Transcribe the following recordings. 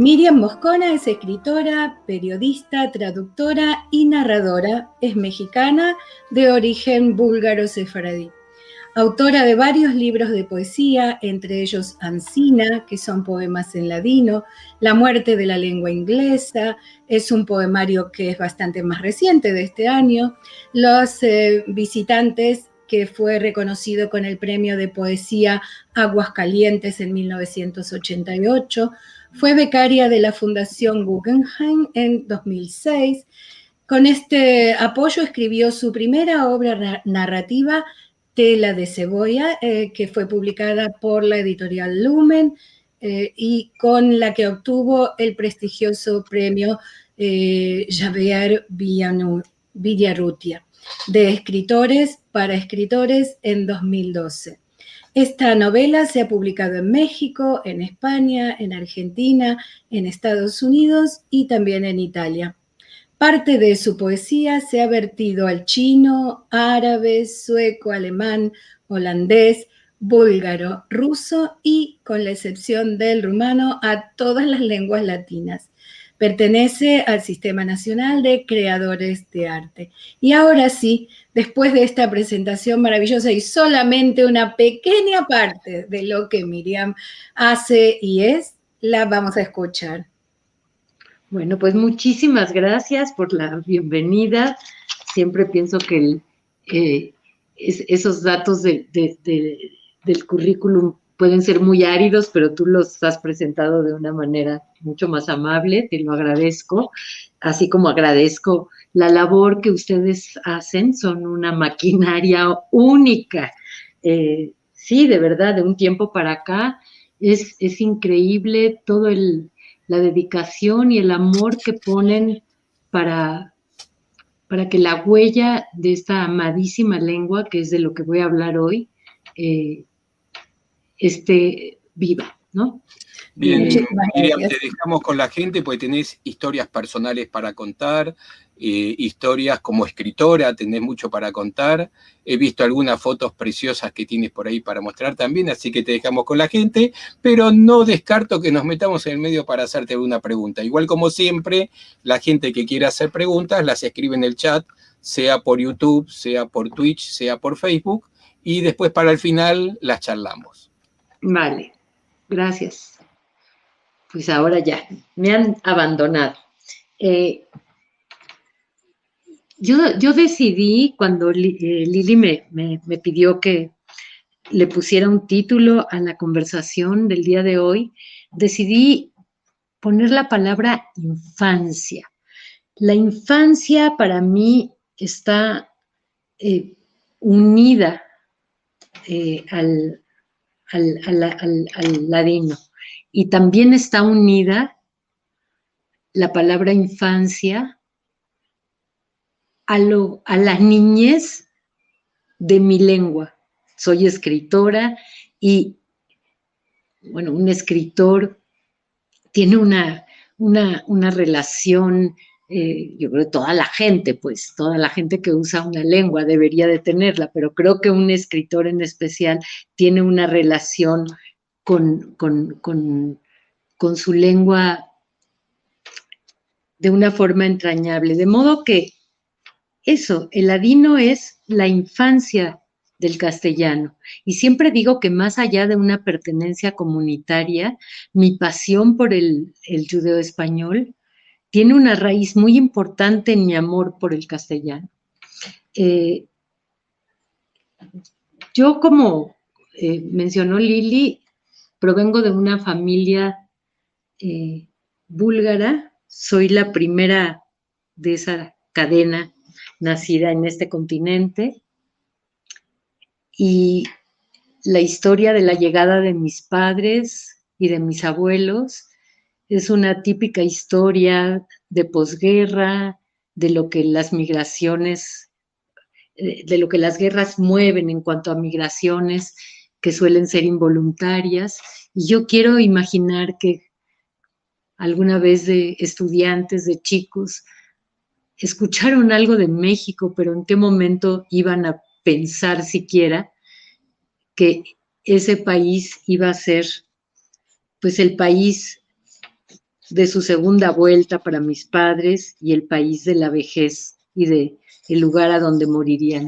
Miriam Moscona es escritora, periodista, traductora y narradora. Es mexicana de origen búlgaro-sefaradí. Autora de varios libros de poesía, entre ellos Ancina, que son poemas en ladino, La muerte de la lengua inglesa, es un poemario que es bastante más reciente de este año, Los visitantes, que fue reconocido con el premio de poesía Aguascalientes en 1988, fue becaria de la Fundación Guggenheim en 2006. Con este apoyo escribió su primera obra narrativa, Tela de cebolla, que fue publicada por la editorial Lumen y con la que obtuvo el prestigioso premio Javier Villarrutia de escritores para escritores en 2012. Esta novela se ha publicado en México, en España, en Argentina, en Estados Unidos y también en Italia. Parte de su poesía se ha vertido al chino, árabe, sueco, alemán, holandés, búlgaro, ruso y, con la excepción del rumano, a todas las lenguas latinas. Pertenece al Sistema Nacional de Creadores de Arte. Y ahora sí, después de esta presentación maravillosa y solamente una pequeña parte de lo que Miriam hace y es, la vamos a escuchar. Bueno, pues muchísimas gracias por la bienvenida. Siempre pienso que esos datos del currículum pueden ser muy áridos, pero tú los has presentado de una manera mucho más amable, te lo agradezco, así como agradezco la labor que ustedes hacen, son una maquinaria única. Sí, de verdad, de un tiempo para acá es increíble todo la dedicación y el amor que ponen para que la huella de esta amadísima lengua, que es de lo que voy a hablar hoy, esté viva, ¿no? Bien, Miriam, te dejamos con la gente porque tenés historias personales para contar, historias como escritora, tenés mucho para contar. He visto algunas fotos preciosas que tienes por ahí para mostrar también, así que te dejamos con la gente, pero no descarto que nos metamos en el medio para hacerte alguna pregunta. Igual como siempre, la gente que quiera hacer preguntas las escribe en el chat, sea por YouTube, sea por Twitch, sea por Facebook, y después para el final las charlamos. Vale, gracias. Pues ahora ya, me han abandonado. Yo decidí, cuando Lili me pidió que le pusiera un título a la conversación del día de hoy, decidí poner la palabra infancia. La infancia para mí está unida al ladino. Y también está unida la palabra infancia a la niñez de mi lengua. Soy escritora y, bueno, un escritor tiene una relación, yo creo que toda la gente que usa una lengua debería de tenerla, pero creo que un escritor en especial tiene una relación con su lengua de una forma entrañable. De modo que eso, el ladino es la infancia del castellano. Y siempre digo que más allá de una pertenencia comunitaria, mi pasión por el judeo español tiene una raíz muy importante en mi amor por el castellano. Yo, como mencionó Lili, provengo de una familia búlgara, soy la primera de esa cadena nacida en este continente, y la historia de la llegada de mis padres y de mis abuelos es una típica historia de posguerra, de lo que las migraciones, de lo que las guerras mueven en cuanto a migraciones que suelen ser involuntarias. Y yo quiero imaginar que alguna vez de estudiantes, de chicos, escucharon algo de México, pero en qué momento iban a pensar siquiera que ese país iba a ser, pues, el país de su segunda vuelta para mis padres y el país de la vejez y de el lugar a donde morirían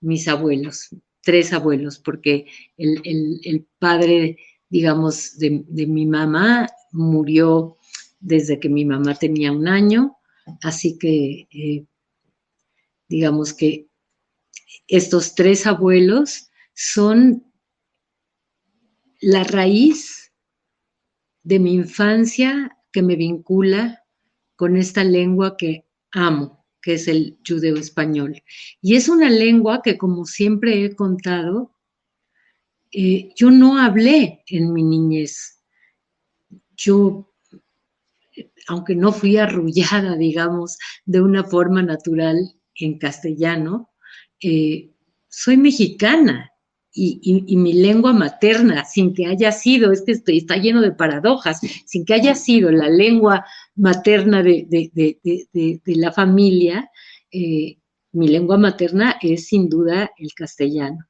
mis abuelos, 3 abuelos, porque el padre, digamos, de mi mamá murió desde que mi mamá tenía 1 año, así que digamos que estos 3 abuelos son la raíz de mi infancia que me vincula con esta lengua que amo, que es el judeo español. Y es una lengua que, como siempre he contado, yo no hablé en mi niñez. Yo, aunque no fui arrullada, digamos, de una forma natural en castellano, soy mexicana y mi lengua materna, sin que haya sido, es que está lleno de paradojas, sin que haya sido la lengua materna de la familia, mi lengua materna es sin duda el castellano.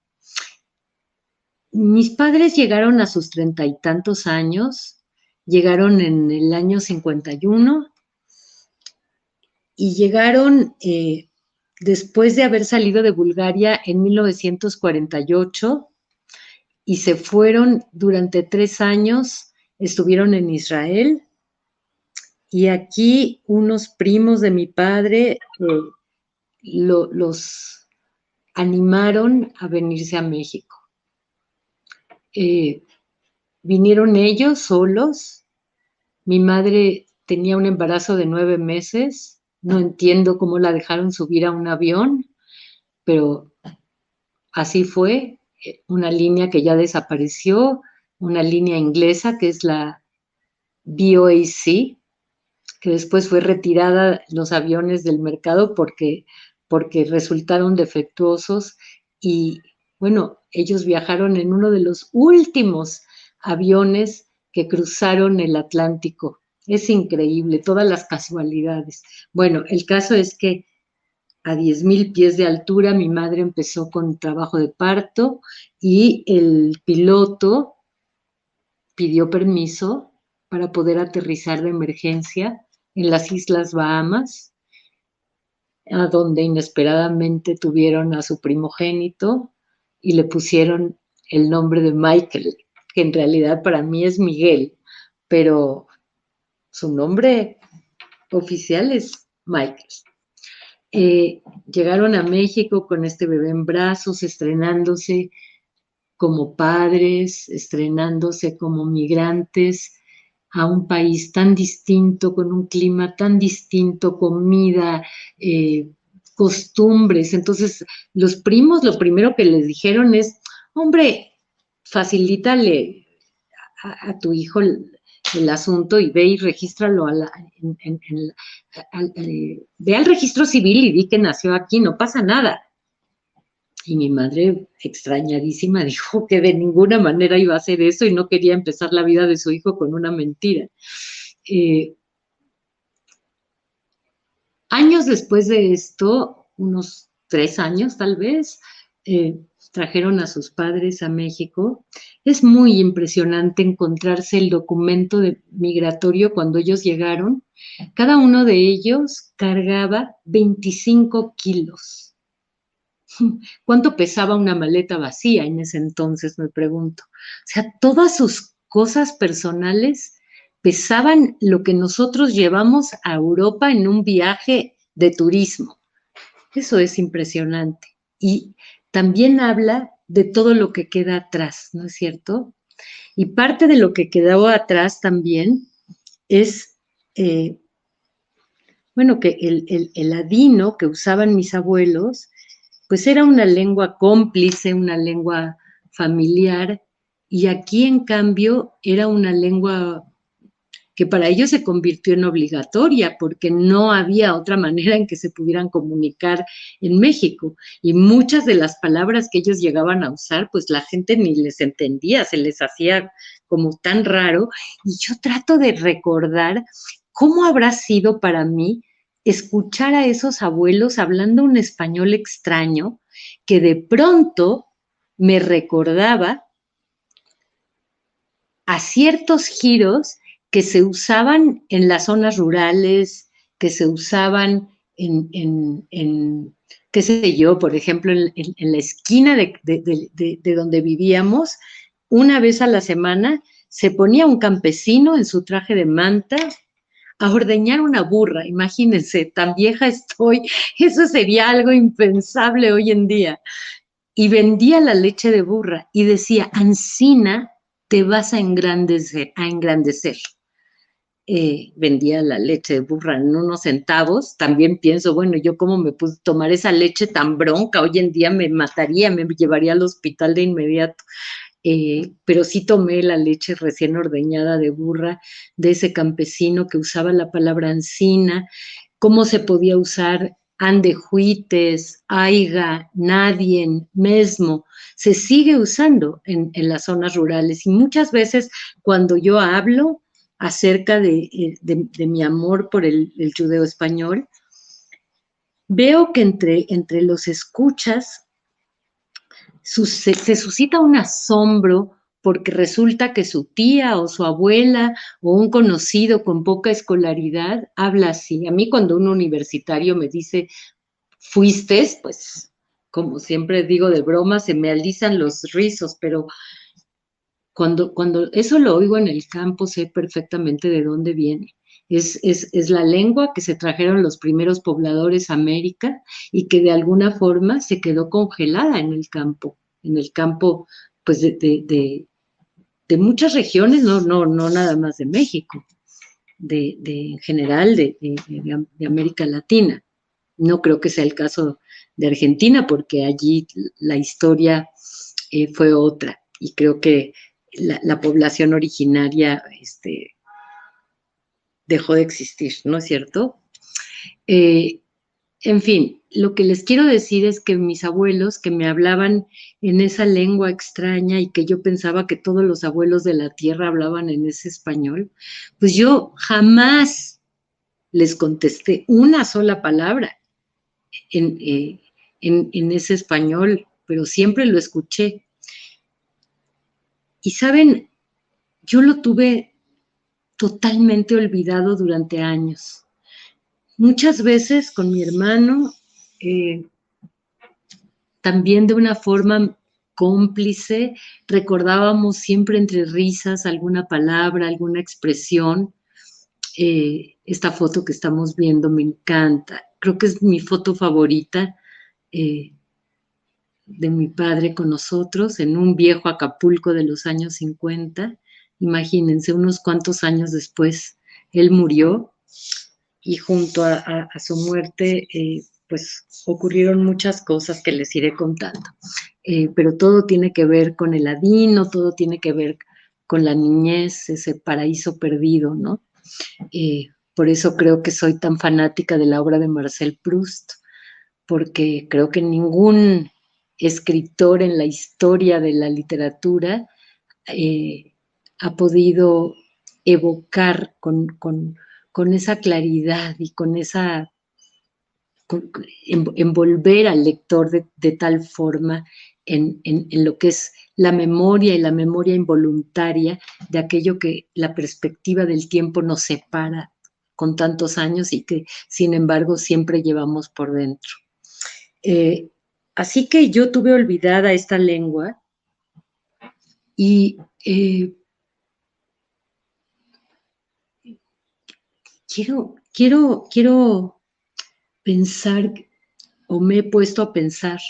Mis padres llegaron a sus 30 y tantos años, llegaron en el año 51 y llegaron después de haber salido de Bulgaria en 1948 y se fueron durante 3 años, estuvieron en Israel y aquí unos primos de mi padre los animaron a venirse a México. Vinieron ellos solos, mi madre tenía un embarazo de 9 meses, no entiendo cómo la dejaron subir a un avión, pero así fue, una línea que ya desapareció, una línea inglesa que es la BOAC, que después fue retirada los aviones del mercado porque resultaron defectuosos y bueno, ellos viajaron en uno de los últimos aviones que cruzaron el Atlántico. Es increíble, todas las casualidades. Bueno, el caso es que a 10,000 pies de altura mi madre empezó con trabajo de parto y el piloto pidió permiso para poder aterrizar de emergencia en las Islas Bahamas, a donde inesperadamente tuvieron a su primogénito y le pusieron el nombre de Michael, que en realidad para mí es Miguel, pero su nombre oficial es Michael. Llegaron a México con este bebé en brazos, estrenándose como padres, estrenándose como migrantes a un país tan distinto, con un clima tan distinto, comida, costumbres. Entonces, los primos lo primero que les dijeron es, hombre, facilítale a tu hijo el asunto y ve y regístralo ve al registro civil y di que nació aquí, no pasa nada. Y mi madre, extrañadísima, dijo que de ninguna manera iba a hacer eso y no quería empezar la vida de su hijo con una mentira. Años después de esto, unos 3 años tal vez, trajeron a sus padres a México. Es muy impresionante encontrarse el documento migratorio cuando ellos llegaron. Cada uno de ellos cargaba 25 kilos. ¿Cuánto pesaba una maleta vacía en ese entonces, me pregunto? O sea, todas sus cosas personales pesaban lo que nosotros llevamos a Europa en un viaje de turismo. Eso es impresionante. Y también habla de todo lo que queda atrás, ¿no es cierto? Y parte de lo que quedó atrás también es, bueno, que el ladino que usaban mis abuelos, pues era una lengua cómplice, una lengua familiar, y aquí en cambio era una lengua que para ellos se convirtió en obligatoria porque no había otra manera en que se pudieran comunicar en México. Y muchas de las palabras que ellos llegaban a usar, pues la gente ni les entendía, se les hacía como tan raro. Y yo trato de recordar cómo habrá sido para mí escuchar a esos abuelos hablando un español extraño que de pronto me recordaba a ciertos giros que se usaban en las zonas rurales, que se usaban en qué sé yo, por ejemplo, en la esquina de donde vivíamos, una vez a la semana se ponía un campesino en su traje de manta a ordeñar una burra. Imagínense, tan vieja estoy, eso sería algo impensable hoy en día. Y vendía la leche de burra y decía, ansina te vas a engrandecer, a engrandecer. Vendía la leche de burra en unos centavos. También pienso, bueno, yo cómo me pude tomar esa leche tan bronca, hoy en día me mataría, me llevaría al hospital de inmediato. Pero sí tomé la leche recién ordeñada de burra de ese campesino que usaba la palabra ansina, cómo se podía usar andejuites, aiga, nadien, mesmo, se sigue usando en las zonas rurales y muchas veces cuando yo hablo acerca de mi amor por el judeo español, veo que entre los escuchas se suscita un asombro porque resulta que su tía o su abuela o un conocido con poca escolaridad habla así. A mí cuando un universitario me dice, fuiste, pues como siempre digo de broma, se me alizan los rizos, pero cuando eso lo oigo en el campo, sé perfectamente de dónde viene. Es la lengua que se trajeron los primeros pobladores a América y que de alguna forma se quedó congelada en el campo pues de muchas regiones, no nada más de México, en general de América Latina. No creo que sea el caso de Argentina porque allí la historia fue otra y creo que la población originaria dejó de existir, ¿no es cierto? En fin, lo que les quiero decir es que mis abuelos que me hablaban en esa lengua extraña y que yo pensaba que todos los abuelos de la tierra hablaban en ese español, pues yo jamás les contesté una sola palabra en ese español, pero siempre lo escuché. Y saben, yo lo tuve totalmente olvidado durante años. Muchas veces con mi hermano, también de una forma cómplice, recordábamos siempre entre risas alguna palabra, alguna expresión. Esta foto que estamos viendo me encanta. Creo que es mi foto favorita de mi padre con nosotros en un viejo Acapulco de los años 50. Imagínense, unos cuantos años después, él murió y junto a su muerte, pues ocurrieron muchas cosas que les iré contando. Pero todo tiene que ver con el Adino, todo tiene que ver con la niñez, ese paraíso perdido, ¿no? Por eso creo que soy tan fanática de la obra de Marcel Proust, porque creo que ningún escritor en la historia de la literatura ha podido evocar con esa claridad y con esa envolver al lector de tal forma en lo que es la memoria y la memoria involuntaria de aquello que la perspectiva del tiempo nos separa con tantos años y que sin embargo siempre llevamos por dentro. Así que yo tuve olvidada esta lengua y quiero pensar, o me he puesto a pensar,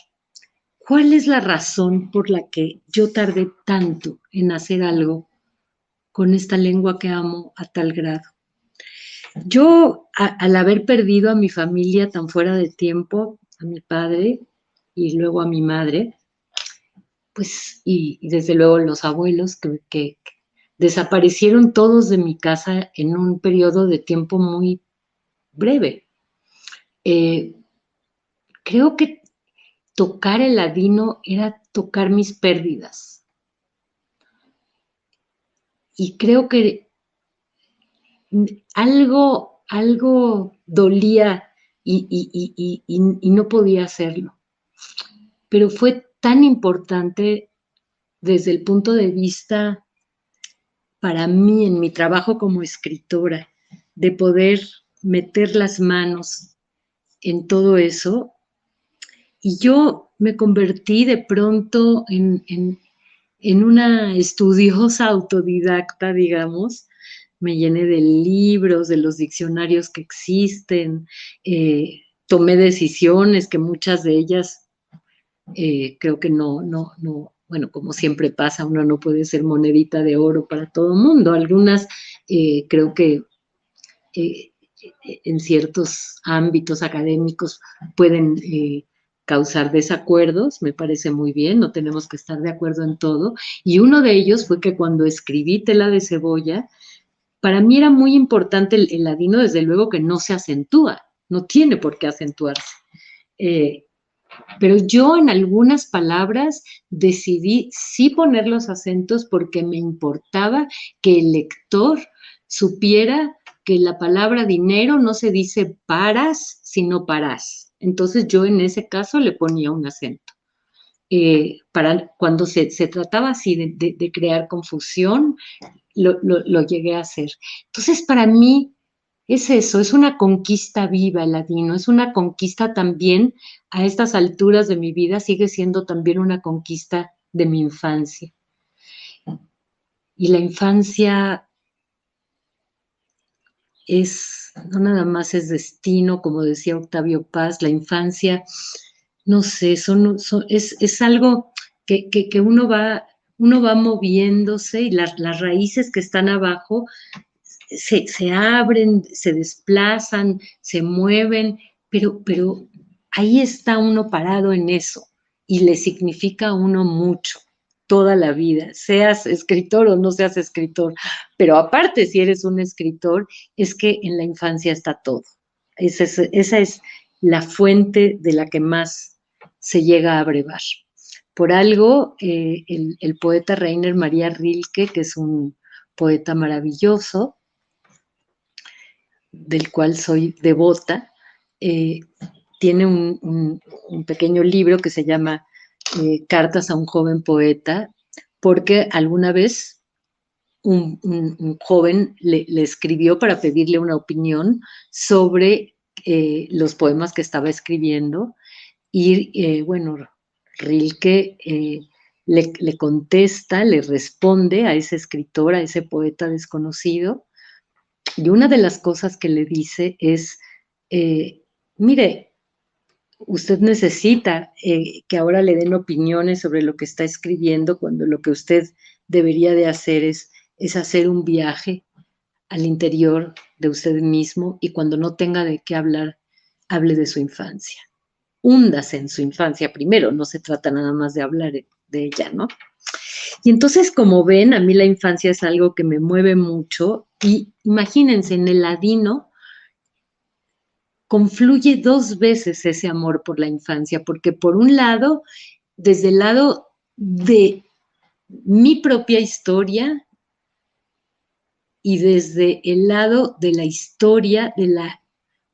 ¿cuál es la razón por la que yo tardé tanto en hacer algo con esta lengua que amo a tal grado? Yo, al haber perdido a mi familia tan fuera de tiempo, a mi padre y luego a mi madre, pues, y desde luego los abuelos que desaparecieron todos de mi casa en un periodo de tiempo muy breve. Creo que tocar el ladino era tocar mis pérdidas. Y creo que algo dolía y no podía hacerlo. Pero fue tan importante desde el punto de vista para mí en mi trabajo como escritora, de poder meter las manos en todo eso. Y yo me convertí de pronto en una estudiosa autodidacta, digamos. Me llené de libros, de los diccionarios que existen, tomé decisiones que muchas de ellas creo que no, bueno, como siempre pasa, uno no puede ser monedita de oro para todo el mundo. Algunas creo que en ciertos ámbitos académicos pueden causar desacuerdos, me parece muy bien, no tenemos que estar de acuerdo en todo. Y uno de ellos fue que cuando escribí Tela de Cebolla, para mí era muy importante el ladino, desde luego que no se acentúa, no tiene por qué acentuarse. Pero yo en algunas palabras decidí sí poner los acentos porque me importaba que el lector supiera que la palabra dinero no se dice paras, sino parás. Entonces yo en ese caso le ponía un acento. Para cuando se trataba así de crear confusión, lo llegué a hacer. Entonces para mí es eso, es una conquista viva el ladino, es una conquista también a estas alturas de mi vida, sigue siendo también una conquista de mi infancia. Y la infancia no nada más es destino, como decía Octavio Paz, la infancia, no sé, es algo que uno va moviéndose y las raíces que están abajo se abren, se desplazan, se mueven, pero ahí está uno parado en eso y le significa a uno mucho toda la vida, seas escritor o no seas escritor. Pero aparte, si eres un escritor, es que en la infancia está todo. Esa es la fuente de la que más se llega a brevar. Por algo, el poeta Rainer Maria Rilke, que es un poeta maravilloso, del cual soy devota, tiene un pequeño libro que se llama Cartas a un joven poeta, porque alguna vez un joven le escribió para pedirle una opinión sobre los poemas que estaba escribiendo y bueno, Rilke le contesta, le responde a ese escritor, a ese poeta desconocido. Y una de las cosas que le dice es, mire, usted necesita que ahora le den opiniones sobre lo que está escribiendo, cuando lo que usted debería de hacer es hacer un viaje al interior de usted mismo y cuando no tenga de qué hablar, hable de su infancia. Húndase en su infancia primero, no se trata nada más de hablar de ella, ¿no? Y entonces, como ven, a mí la infancia es algo que me mueve mucho y imagínense, en el ladino confluye dos veces ese amor por la infancia, porque por un lado, desde el lado de mi propia historia y desde el lado de la historia de la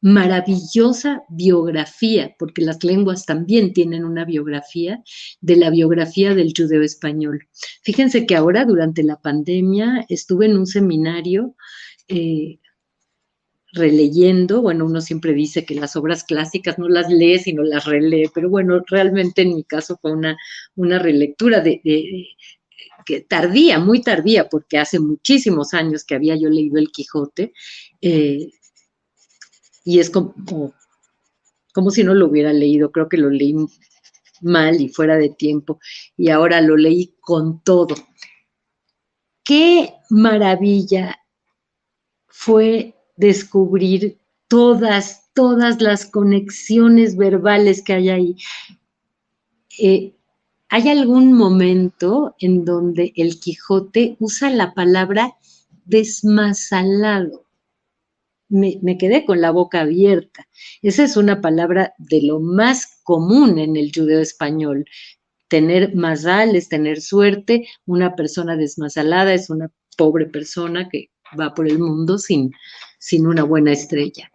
maravillosa biografía, porque las lenguas también tienen una biografía, de la biografía del judeo español. Fíjense que ahora, durante la pandemia, estuve en un seminario releyendo, bueno, uno siempre dice que las obras clásicas no las lee, sino las relee, pero bueno, realmente en mi caso fue una relectura que tardía, muy tardía, porque hace muchísimos años que había yo leído El Quijote, y es como si no lo hubiera leído, creo que lo leí mal y fuera de tiempo, y ahora lo leí con todo. ¡Qué maravilla fue descubrir todas las conexiones verbales que hay ahí! Hay algún momento en donde el Quijote usa la palabra desmazalado. Me quedé con la boca abierta. Esa es una palabra de lo más común en el judeo español. Tener mazal es tener suerte. Una persona desmazalada es una pobre persona que va por el mundo sin una buena estrella.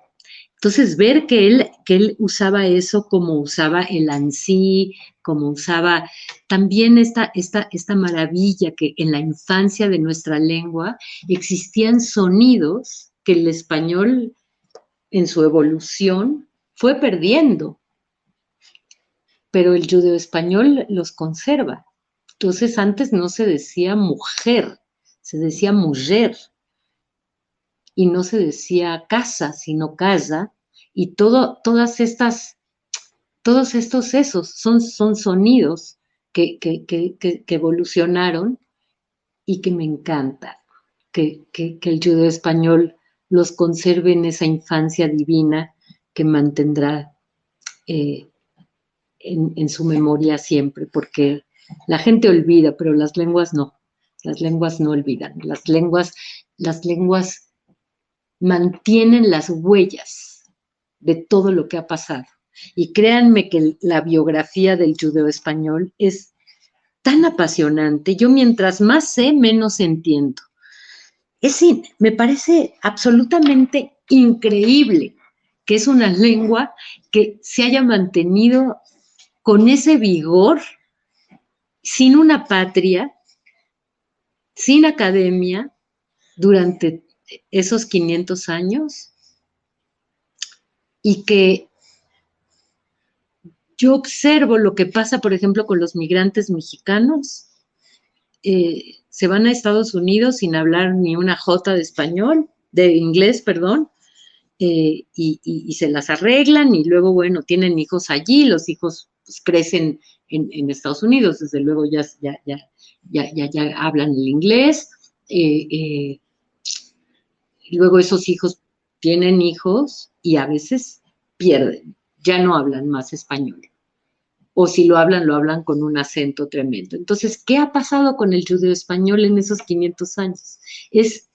Entonces, ver que él usaba eso como usaba el ansí, como usaba también esta maravilla que en la infancia de nuestra lengua existían sonidos que el español en su evolución fue perdiendo, pero el judeoespañol los conserva. Entonces, antes no se decía mujer, se decía mujer, y no se decía casa, sino casa, y todos estos esos son sonidos que evolucionaron y que me encanta, que el judeo español los conserve en esa infancia divina que mantendrá en su memoria siempre, porque la gente olvida, pero las lenguas no olvidan, las lenguas mantienen las huellas de todo lo que ha pasado. Y créanme que la biografía del judeo español es tan apasionante. Yo mientras más sé, menos entiendo. Me parece absolutamente increíble que es una lengua que se haya mantenido con ese vigor, sin una patria, sin academia, durante esos 500 años, y que yo observo lo que pasa, por ejemplo, con los migrantes mexicanos. Se van a Estados Unidos sin hablar ni una jota de inglés, perdón, y se las arreglan, y luego, bueno, tienen hijos allí, los hijos pues, crecen en Estados Unidos, desde luego ya hablan el inglés, y luego esos hijos tienen hijos y a veces pierden, ya no hablan más español. O si lo hablan con un acento tremendo. Entonces, ¿qué ha pasado con el judeo español en esos 500 años? Es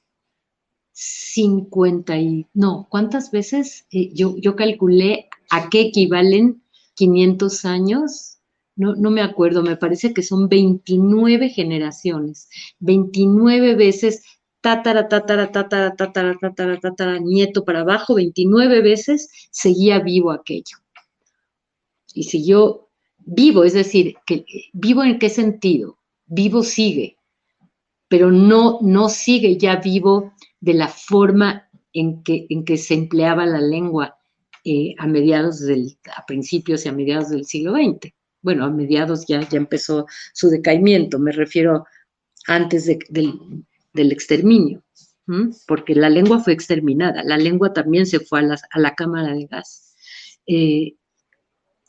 50 y... No, ¿cuántas veces? Yo calculé a qué equivalen 500 años. No me acuerdo, me parece que son 29 generaciones. 29 veces tatara, nieto para abajo, 29 veces seguía vivo aquello. Y siguió vivo, es decir, que vivo ¿en qué sentido? Vivo sigue, pero no sigue ya vivo de la forma en que se empleaba la lengua a principios y a mediados del siglo XX. Bueno, a mediados ya empezó su decaimiento, me refiero antes del exterminio, porque la lengua fue exterminada, la lengua también se fue a la cámara de gas.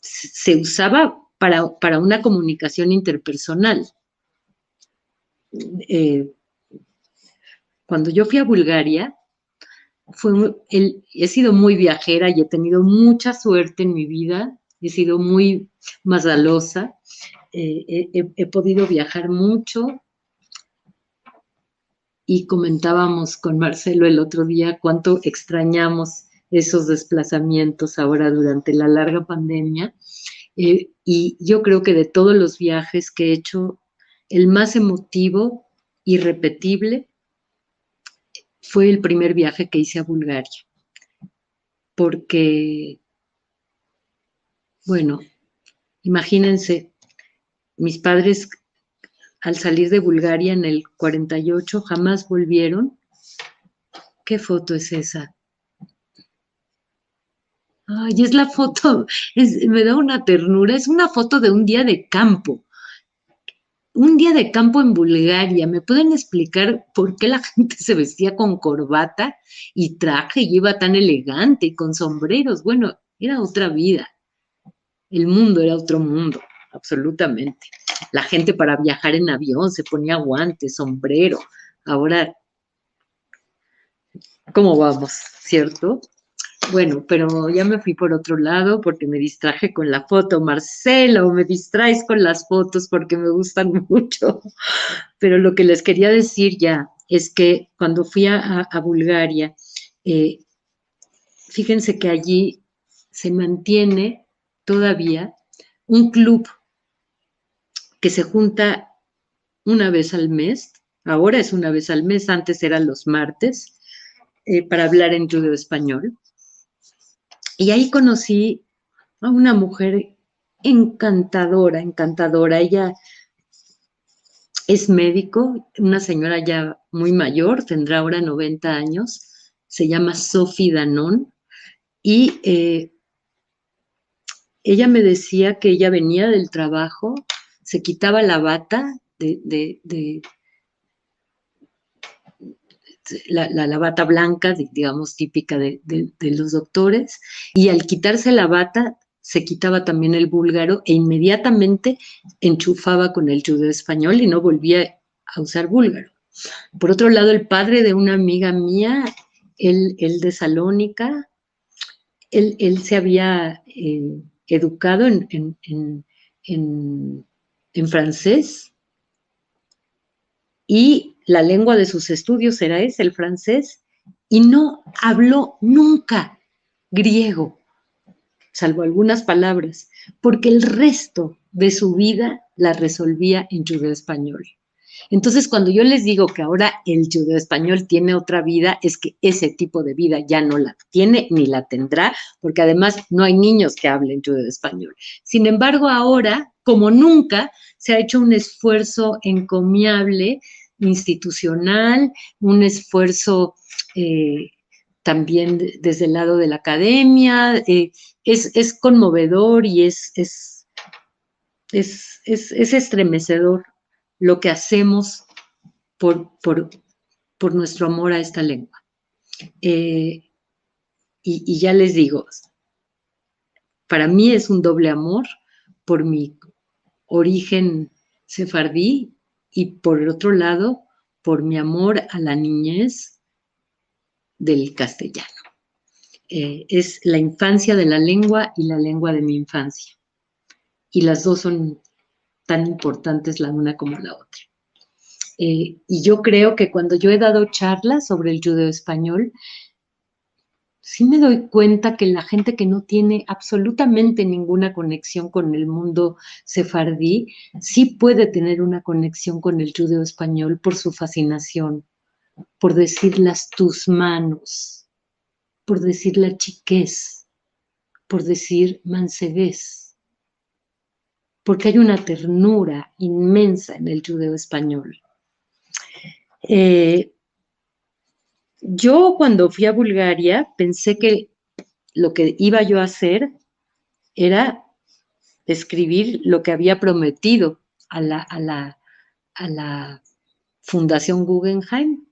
Se usaba para una comunicación interpersonal. Cuando yo fui a Bulgaria, he sido muy viajera y he tenido mucha suerte en mi vida, he sido muy mazalosa, he podido viajar mucho, y comentábamos con Marcelo el otro día cuánto extrañamos esos desplazamientos ahora durante la larga pandemia. Y yo creo que de todos los viajes que he hecho, el más emotivo, irrepetible, fue el primer viaje que hice a Bulgaria. Porque, bueno, imagínense, mis padres al salir de Bulgaria en el 48 jamás volvieron. ¿Qué foto es esa? Ay, es la foto, me da una ternura, es una foto de un día de campo. Un día de campo en Bulgaria. ¿Me pueden explicar por qué la gente se vestía con corbata y traje y iba tan elegante y con sombreros? Bueno, era otra vida. El mundo era otro mundo, absolutamente. La gente para viajar en avión se ponía guantes, sombrero. Ahora, ¿cómo vamos? ¿Cierto? Bueno, pero ya me fui por otro lado porque me distraje con la foto. Marcelo, me distraes con las fotos porque me gustan mucho. Pero lo que les quería decir ya es que cuando fui a Bulgaria, fíjense que allí se mantiene todavía un club que se junta una vez al mes. Ahora es una vez al mes, antes eran los martes, para hablar en judeo español. Y ahí conocí a una mujer encantadora, encantadora. Ella es médico, una señora ya muy mayor, tendrá ahora 90 años, se llama Sophie Danon, y ella me decía que ella venía del trabajo, se quitaba la bata la bata blanca, digamos, típica de los doctores, y al quitarse la bata se quitaba también el búlgaro e inmediatamente enchufaba con el judeo español y no volvía a usar búlgaro. Por otro lado, el padre de una amiga mía, él de Salónica, él se había educado en francés, y la lengua de sus estudios era ese, el francés, y no habló nunca griego, salvo algunas palabras, porque el resto de su vida la resolvía en judeo-español. Entonces, cuando yo les digo que ahora el judeo-español tiene otra vida, es que ese tipo de vida ya no la tiene ni la tendrá, porque además no hay niños que hablen judeo-español. Sin embargo, ahora, como nunca, se ha hecho un esfuerzo encomiable, institucional, un esfuerzo también desde el lado de la academia. Es conmovedor y es estremecedor lo que hacemos por nuestro amor a esta lengua. Y ya les digo, para mí es un doble amor por mi origen sefardí y por el otro lado, por mi amor a la niñez del castellano. Es la infancia de la lengua y la lengua de mi infancia. Y las dos son tan importantes la una como la otra. Y yo creo que cuando yo he dado charlas sobre el judeo-español, sí me doy cuenta que la gente que no tiene absolutamente ninguna conexión con el mundo sefardí, sí puede tener una conexión con el judeo-español por su fascinación, por decir las tus manos, por decir la chiquez, por decir mancebés, porque hay una ternura inmensa en el judeo-español. Yo cuando fui a Bulgaria pensé que lo que iba yo a hacer era escribir lo que había prometido a la Fundación Guggenheim,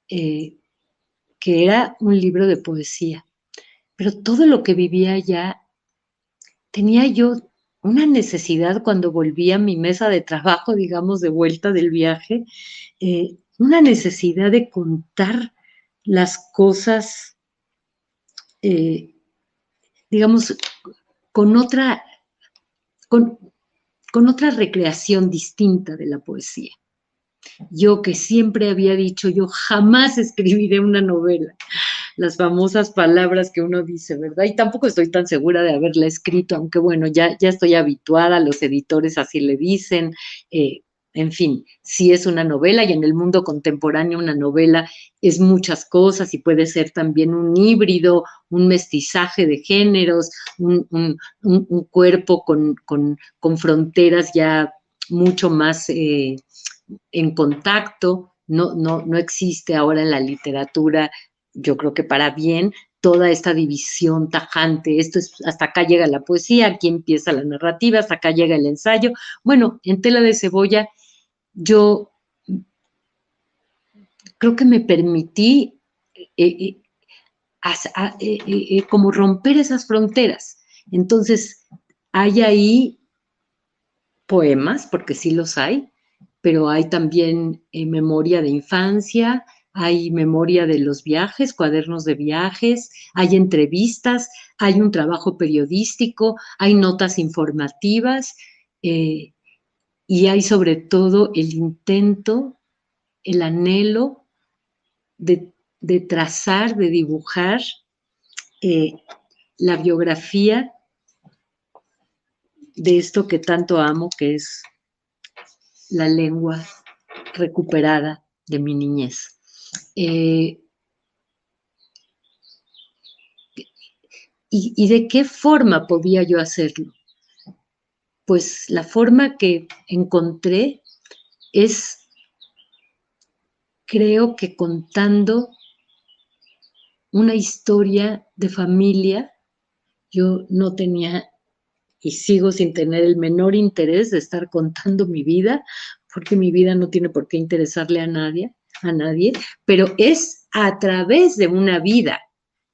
que era un libro de poesía. Pero todo lo que vivía allá, tenía yo una necesidad cuando volví a mi mesa de trabajo, digamos, de vuelta del viaje, una necesidad de contar las cosas, digamos, con otra recreación distinta de la poesía. Yo que siempre había dicho, yo jamás escribiré una novela, las famosas palabras que uno dice, ¿verdad? Y tampoco estoy tan segura de haberla escrito, aunque bueno, ya estoy habituada, los editores así le dicen, en fin, sí es una novela, y en el mundo contemporáneo una novela es muchas cosas y puede ser también un híbrido, un mestizaje de géneros, un cuerpo con fronteras ya mucho más en contacto. No existe ahora en la literatura, yo creo que para bien, toda esta división tajante. Esto es, hasta acá llega la poesía, aquí empieza la narrativa, hasta acá llega el ensayo. Bueno, en Tela de Cebolla yo creo que me permití como romper esas fronteras. Entonces, hay ahí poemas, porque sí los hay, pero hay también memoria de infancia, hay memoria de los viajes, cuadernos de viajes, hay entrevistas, hay un trabajo periodístico, hay notas informativas, y hay sobre todo el intento, el anhelo de trazar, de dibujar la biografía de esto que tanto amo, que es la lengua recuperada de mi niñez. ¿Y de qué forma podía yo hacerlo? Pues la forma que encontré es, creo que contando una historia de familia. Yo no tenía y sigo sin tener el menor interés de estar contando mi vida, porque mi vida no tiene por qué interesarle a nadie, pero es a través de una vida.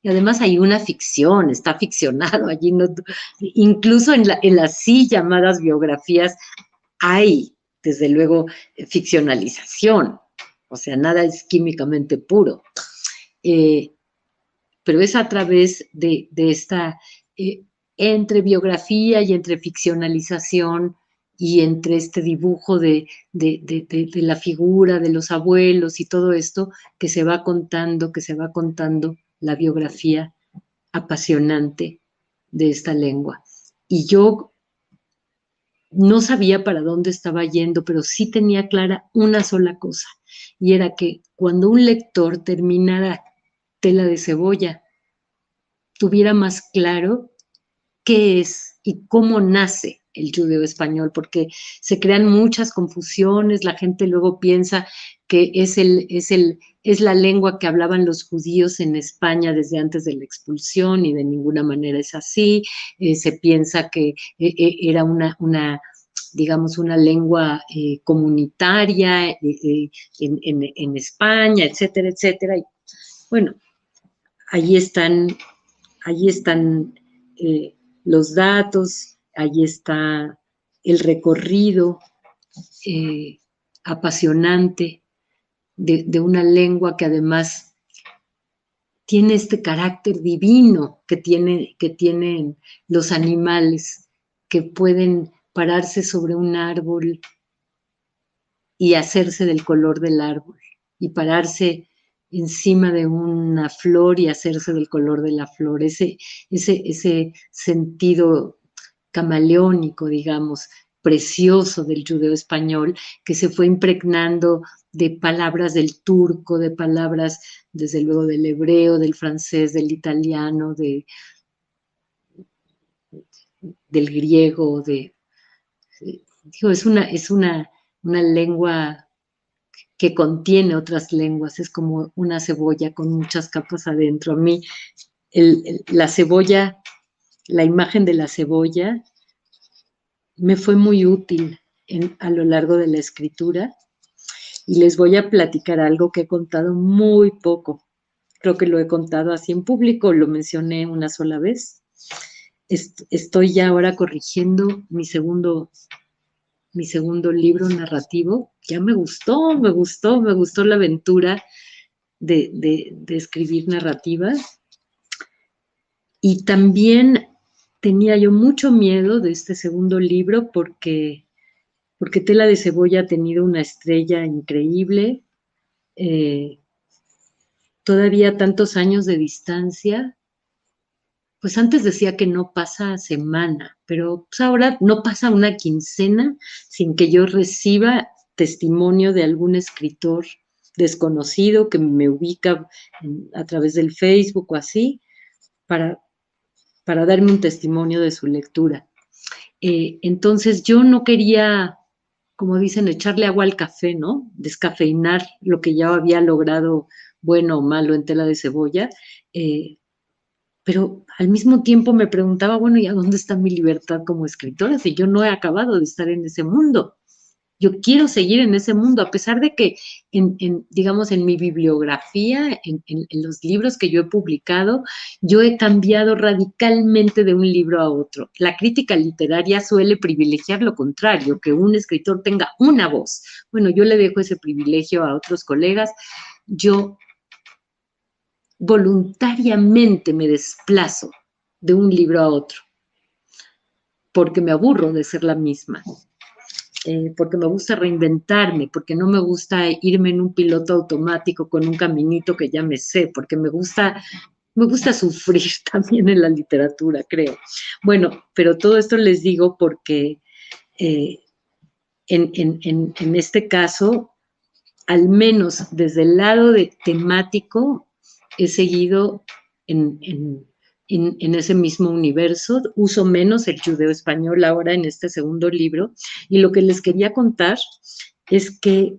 Y además hay una ficción, está ficcionado allí, no, incluso en las sí llamadas biografías hay, desde luego, ficcionalización, o sea, nada es químicamente puro. Pero es a través de esta, entre biografía y entre ficcionalización y entre este dibujo de la figura de los abuelos y todo esto, que se va contando la biografía apasionante de esta lengua. Y yo no sabía para dónde estaba yendo, pero sí tenía clara una sola cosa, y era que cuando un lector terminara Tela de cebolla, tuviera más claro qué es y cómo nace el judeo español, porque se crean muchas confusiones, la gente luego piensa que es la lengua que hablaban los judíos en España desde antes de la expulsión, y de ninguna manera es así. Se piensa que era digamos, una lengua comunitaria en España, etcétera, etcétera. Y bueno, allí están los datos, allí está el recorrido apasionante de una lengua que además tiene este carácter divino que tienen los animales, que pueden pararse sobre un árbol y hacerse del color del árbol, y pararse encima de una flor y hacerse del color de la flor. Ese sentido camaleónico, digamos, precioso del judeo español, que se fue impregnando de palabras del turco, de palabras, desde luego, del hebreo, del francés, del italiano, del griego, digo, es una lengua que contiene otras lenguas, es como una cebolla con muchas capas adentro. A mí la cebolla, la imagen de la cebolla me fue muy útil a lo largo de la escritura, y les voy a platicar algo que he contado muy poco. Creo que lo he contado así en público, lo mencioné una sola vez. Estoy ya ahora corrigiendo mi segundo libro narrativo. Ya me gustó la aventura de escribir narrativas. Y también tenía yo mucho miedo de este segundo libro porque Tela de cebolla ha tenido una estrella increíble. Todavía tantos años de distancia, pues antes decía que no pasa semana, pero pues ahora no pasa una quincena sin que yo reciba testimonio de algún escritor desconocido que me ubica a través del Facebook o así, para darme un testimonio de su lectura. Entonces yo no quería, como dicen, echarle agua al café, ¿no? Descafeinar lo que ya había logrado, bueno o malo, en Tela de cebolla, pero al mismo tiempo me preguntaba, bueno, ¿y a dónde está mi libertad como escritora si yo no he acabado de estar en ese mundo? Yo quiero seguir en ese mundo, a pesar de que, digamos, en mi bibliografía, en los libros que yo he publicado, yo he cambiado radicalmente de un libro a otro. La crítica literaria suele privilegiar lo contrario, que un escritor tenga una voz. Bueno, yo le dejo ese privilegio a otros colegas. Yo voluntariamente me desplazo de un libro a otro, porque me aburro de ser la misma. Porque me gusta reinventarme, porque no me gusta irme en un piloto automático con un caminito que ya me sé, porque me gusta sufrir también en la literatura, creo. Bueno, pero todo esto les digo porque en este caso, al menos desde el lado temático, he seguido en ese mismo universo. Uso menos el judeo-español ahora en este segundo libro. Y lo que les quería contar es que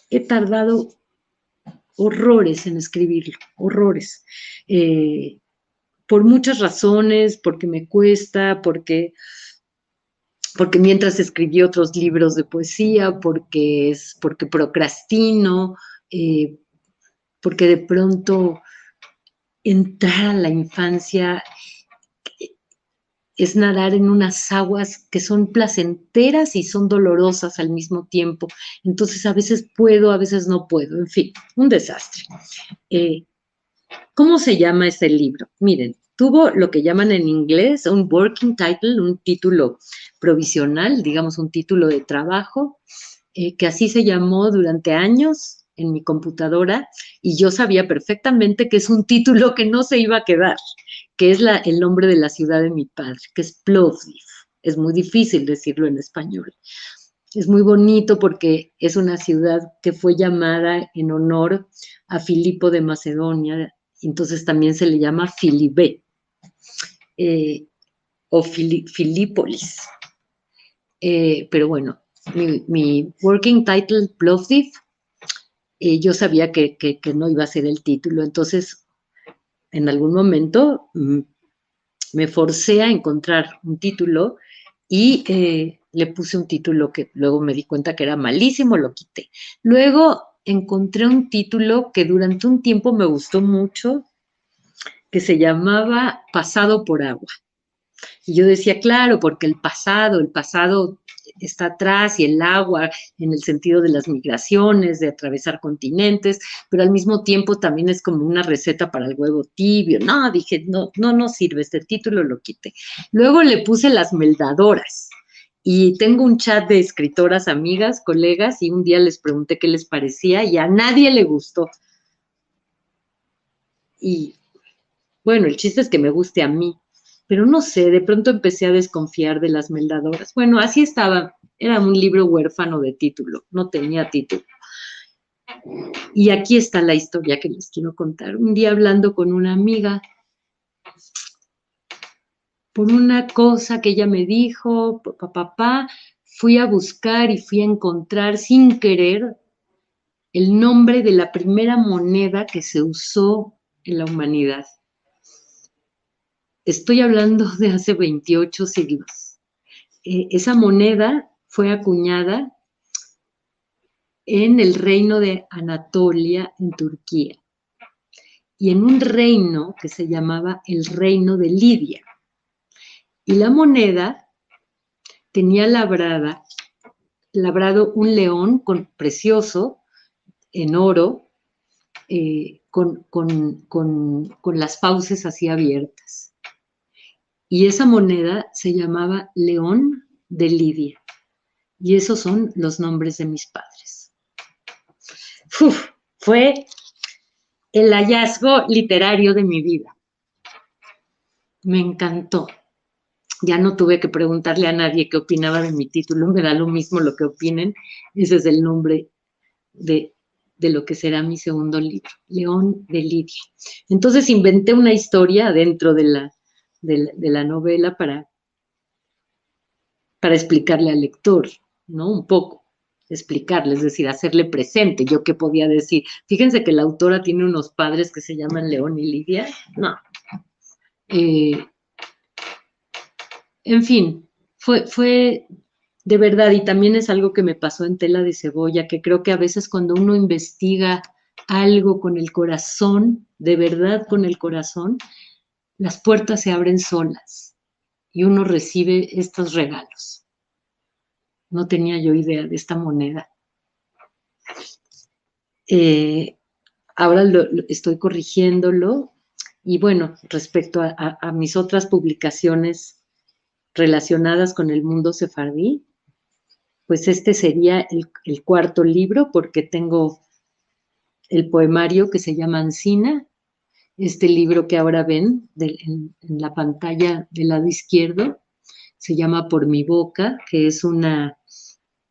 he tardado horrores en escribirlo, horrores. Por muchas razones, porque me cuesta, porque mientras escribí otros libros de poesía, porque procrastino, porque de pronto entrar a la infancia es nadar en unas aguas que son placenteras y son dolorosas al mismo tiempo. Entonces a veces puedo, a veces no puedo, en fin, un desastre. ¿Cómo se llama este libro? Miren, tuvo lo que llaman en inglés un working title, un título provisional, digamos un título de trabajo, que así se llamó durante años en mi computadora, y yo sabía perfectamente que es un título que no se iba a quedar, que es el nombre de la ciudad de mi padre, que es Plovdiv. Es muy difícil decirlo en español. Es muy bonito porque es una ciudad que fue llamada en honor a Filipo de Macedonia, entonces también se le llama Filibé, o Filípolis. Pero bueno, mi working title, Plovdiv, yo sabía que no iba a ser el título, entonces en algún momento me forcé a encontrar un título y le puse un título que luego me di cuenta que era malísimo, lo quité. Luego encontré un título que durante un tiempo me gustó mucho, que se llamaba Pasado por agua. Y yo decía, claro, porque el pasado está atrás, y el agua en el sentido de las migraciones, de atravesar continentes, pero al mismo tiempo también es como una receta para el huevo tibio. No, dije, no sirve, este título lo quité. Luego le puse Las Meldadoras, y tengo un chat de escritoras amigas, colegas, y un día les pregunté qué les parecía y a nadie le gustó. Y bueno, el chiste es que me guste a mí. Pero no sé, de pronto empecé a desconfiar de Las Meldadoras. Bueno, así estaba, era un libro huérfano de título, no tenía título. Y aquí está la historia que les quiero contar. Un día hablando con una amiga, por una cosa que ella me dijo, papá, fui a buscar y fui a encontrar sin querer el nombre de la primera moneda que se usó en la humanidad. Estoy hablando de hace 28 siglos. Esa moneda fue acuñada en el reino de Anatolia, en Turquía, y en un reino que se llamaba el reino de Lidia. Y la moneda tenía labrado un león precioso, en oro, con las fauces así abiertas. Y esa moneda se llamaba León de Lidia. Y esos son los nombres de mis padres. Fue el hallazgo literario de mi vida. Me encantó. Ya no tuve que preguntarle a nadie qué opinaba de mi título, me da lo mismo lo que opinen. Ese es el nombre de lo que será mi segundo libro, León de Lidia. Entonces inventé una historia dentro de la novela para explicarle al lector, ¿no? Un poco, explicarle, es decir, hacerle presente. ¿Yo qué podía decir? Fíjense que la autora tiene unos padres que se llaman León y Lidia. No. En fin, fue de verdad, y también es algo que me pasó en Tela de Cebolla, que creo que a veces cuando uno investiga algo con el corazón, de verdad con el corazón, las puertas se abren solas y uno recibe estos regalos. No tenía yo idea de esta moneda. Ahora estoy corrigiéndolo, y bueno, respecto a mis otras publicaciones relacionadas con el mundo sefardí, pues este sería el cuarto libro, porque tengo el poemario que se llama Ancina, este libro que ahora ven en la pantalla del lado izquierdo, se llama Por mi boca, que es una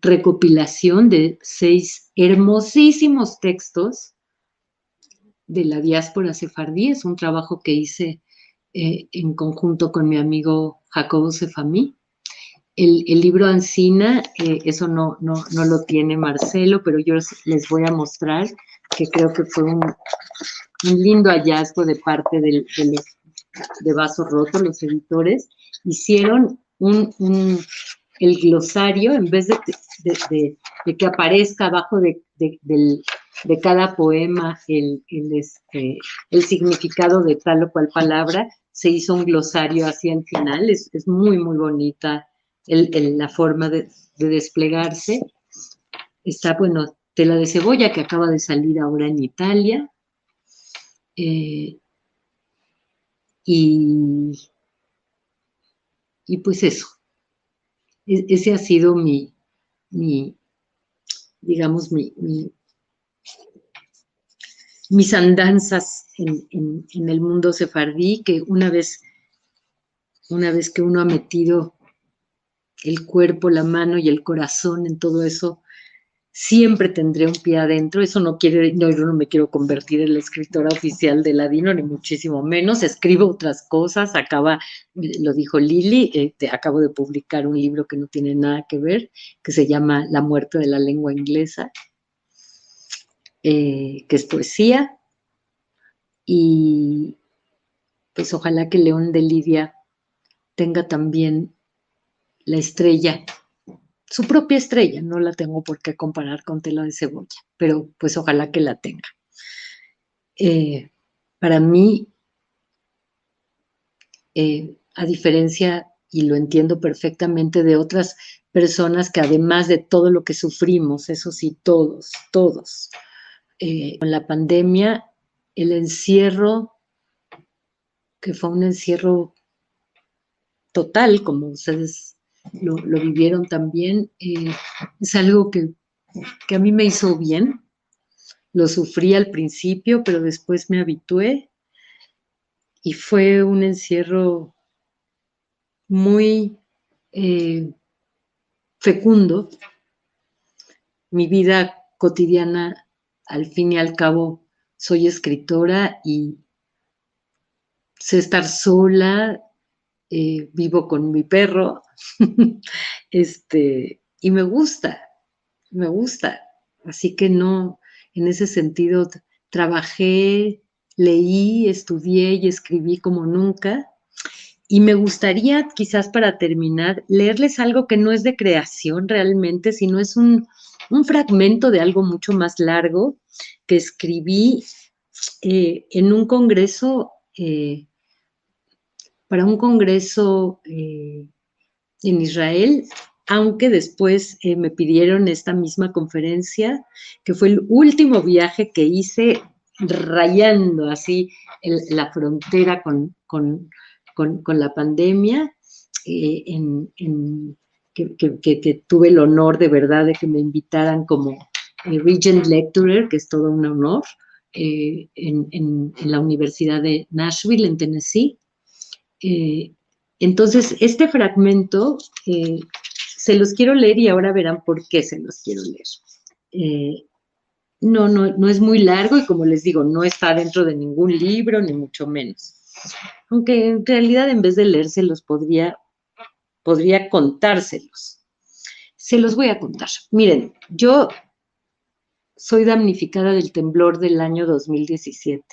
recopilación de 6 hermosísimos textos de la diáspora sefardí. Es un trabajo que hice en conjunto con mi amigo Jacobo Sefamí. El libro Ancina, eso no lo tiene Marcelo, pero yo les voy a mostrar que creo que fue un lindo hallazgo de parte de Vaso Roto, los editores. Hicieron el glosario, en vez de que aparezca abajo de cada poema el significado de tal o cual palabra, se hizo un glosario hacia el final. Es muy, muy bonita la forma de desplegarse. Está, bueno, Tela de Cebolla, que acaba de salir ahora en Italia. Y pues eso. Ese ha sido digamos, mis andanzas en el mundo sefardí, que una vez que uno ha metido el cuerpo, la mano y el corazón en todo eso, siempre tendré un pie adentro. Eso no quiere, yo no me quiero convertir en la escritora oficial de Ladino, ni muchísimo menos. Escribo otras cosas, lo dijo Lili, acabo de publicar un libro que no tiene nada que ver, que se llama La muerte de la lengua inglesa, que es poesía, y pues ojalá que León de Lidia tenga también la estrella, su propia estrella. No la tengo por qué comparar con Tela de Cebolla, pero pues ojalá que la tenga. Para mí, a diferencia, y lo entiendo perfectamente, de otras personas que además de todo lo que sufrimos, eso sí, todos, con la pandemia, el encierro, que fue un encierro total, como ustedes lo vivieron también, es algo que a mí me hizo bien. Lo sufrí al principio, pero después me habitué, y fue un encierro muy fecundo. Mi vida cotidiana, al fin y al cabo, soy escritora y sé estar sola, vivo con mi perro, y me gusta. Así que no, en ese sentido, trabajé, leí, estudié y escribí como nunca. Y me gustaría, quizás para terminar, leerles algo que no es de creación realmente, sino es un fragmento de algo mucho más largo que escribí en un congreso, para un congreso en Israel, aunque después me pidieron esta misma conferencia, que fue el último viaje que hice rayando así la frontera con la pandemia, que tuve el honor de verdad de que me invitaran como Regent Lecturer, que es todo un honor, en la Universidad de Nashville, en Tennessee. Entonces, este fragmento se los quiero leer y ahora verán por qué se los quiero leer. No es muy largo y, como les digo, no está dentro de ningún libro, ni mucho menos. Aunque en realidad, en vez de leérselos, podría contárselos. Se los voy a contar. Miren, yo soy damnificada del temblor del año 2017.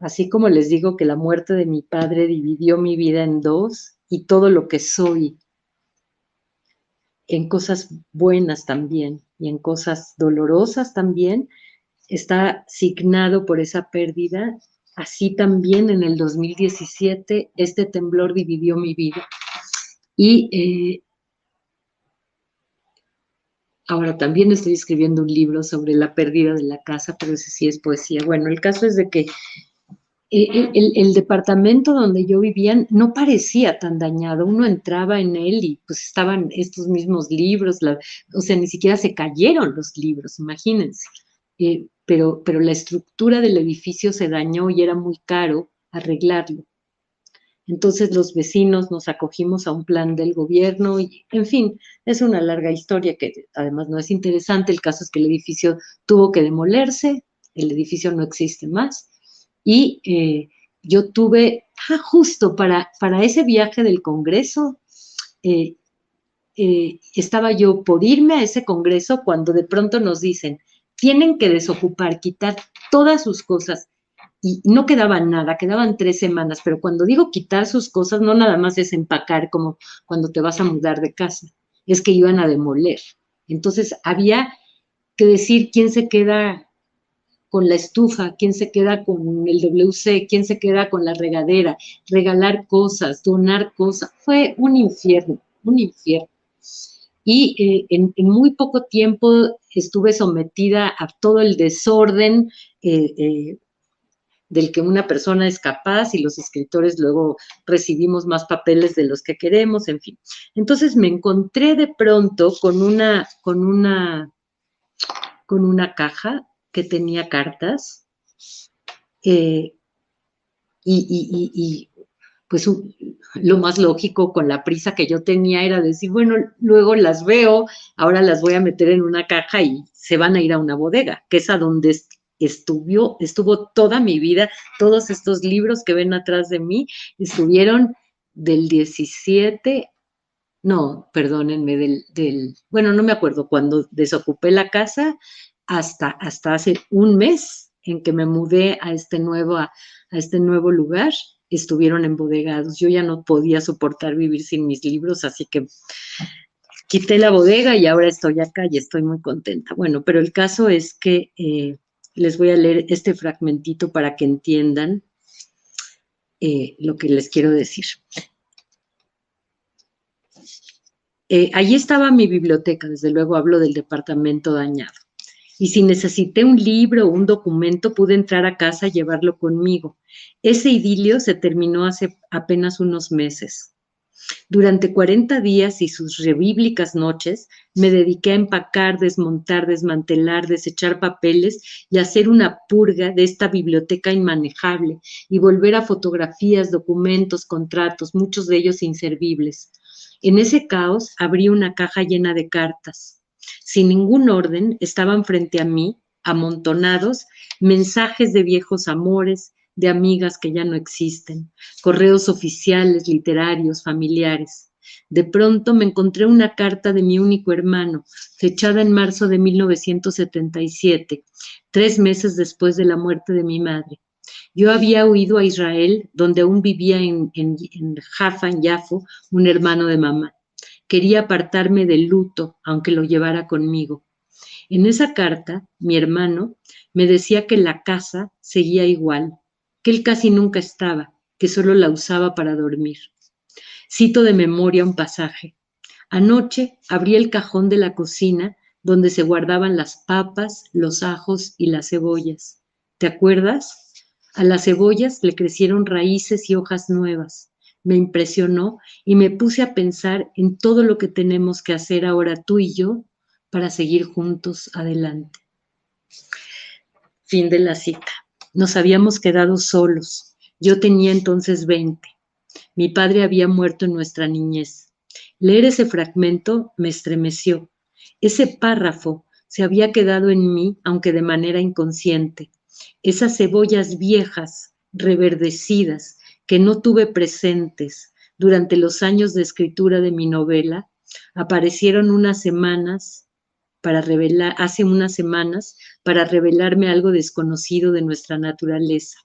Así como les digo que la muerte de mi padre dividió mi vida en dos, y todo lo que soy, en cosas buenas también y en cosas dolorosas también, está signado por esa pérdida. Así también en el 2017 este temblor dividió mi vida. Y ahora también estoy escribiendo un libro sobre la pérdida de la casa, pero ese sí es poesía. Bueno, el caso es de que el departamento donde yo vivía no parecía tan dañado. Uno entraba en él y pues estaban estos mismos libros, o sea, ni siquiera se cayeron los libros, imagínense. Pero la estructura del edificio se dañó y era muy caro arreglarlo. Entonces los vecinos nos acogimos a un plan del gobierno y, en fin, es una larga historia que además no es interesante. El caso es que el edificio tuvo que demolerse, el edificio no existe más, y yo tuve, justo para ese viaje del Congreso, estaba yo por irme a ese Congreso cuando de pronto nos dicen, tienen que desocupar, quitar todas sus cosas. Y no quedaba nada, quedaban 3 semanas, pero cuando digo quitar sus cosas, no nada más es empacar como cuando te vas a mudar de casa, es que iban a demoler. Entonces había que decir quién se queda con la estufa, quién se queda con el WC, quién se queda con la regadera, regalar cosas, donar cosas. Fue un infierno, un infierno. Y en muy poco tiempo estuve sometida a todo el desorden del que una persona es capaz, y los escritores luego recibimos más papeles de los que queremos, en fin. Entonces me encontré de pronto con una caja que tenía cartas, y pues lo más lógico con la prisa que yo tenía era decir, bueno, luego las veo, ahora las voy a meter en una caja y se van a ir a una bodega, que es a donde estuvo toda mi vida. Todos estos libros que ven atrás de mí estuvieron del 17, no, perdónenme, bueno, no me acuerdo, cuando desocupé la casa hasta hace un mes en que me mudé a este nuevo lugar, estuvieron embodegados. Yo ya no podía soportar vivir sin mis libros, así que quité la bodega y ahora estoy acá y estoy muy contenta. Bueno, pero el caso es que les voy a leer este fragmentito para que entiendan lo que les quiero decir. Allí estaba mi biblioteca, desde luego hablo del departamento dañado. Y si necesité un libro o un documento, pude entrar a casa y llevarlo conmigo. Ese idilio se terminó hace apenas unos meses. Durante 40 días y sus bíblicas noches, me dediqué a empacar, desmontar, desmantelar, desechar papeles y hacer una purga de esta biblioteca inmanejable y volver a fotografías, documentos, contratos, muchos de ellos inservibles. En ese caos abrí una caja llena de cartas. Sin ningún orden, estaban frente a mí, amontonados, mensajes de viejos amores, de amigas que ya no existen, correos oficiales, literarios, familiares. De pronto me encontré una carta de mi único hermano, fechada en marzo de 1977, 3 meses después de la muerte de mi madre. Yo había huido a Israel, donde aún vivía en Jaffa, en Yafo, un hermano de mamá. Quería apartarme del luto, aunque lo llevara conmigo. En esa carta, mi hermano me decía que la casa seguía igual, que él casi nunca estaba, que solo la usaba para dormir. Cito de memoria un pasaje. Anoche abrí el cajón de la cocina donde se guardaban las papas, los ajos y las cebollas. ¿Te acuerdas? A las cebollas le crecieron raíces y hojas nuevas. Me impresionó y me puse a pensar en todo lo que tenemos que hacer ahora tú y yo para seguir juntos adelante. Fin de la cita. Nos habíamos quedado solos. Yo tenía entonces 20. Mi padre había muerto en nuestra niñez. Leer ese fragmento me estremeció. Ese párrafo se había quedado en mí, aunque de manera inconsciente. Esas cebollas viejas, reverdecidas, que no tuve presentes durante los años de escritura de mi novela, aparecieron hace unas semanas para revelarme algo desconocido de nuestra naturaleza.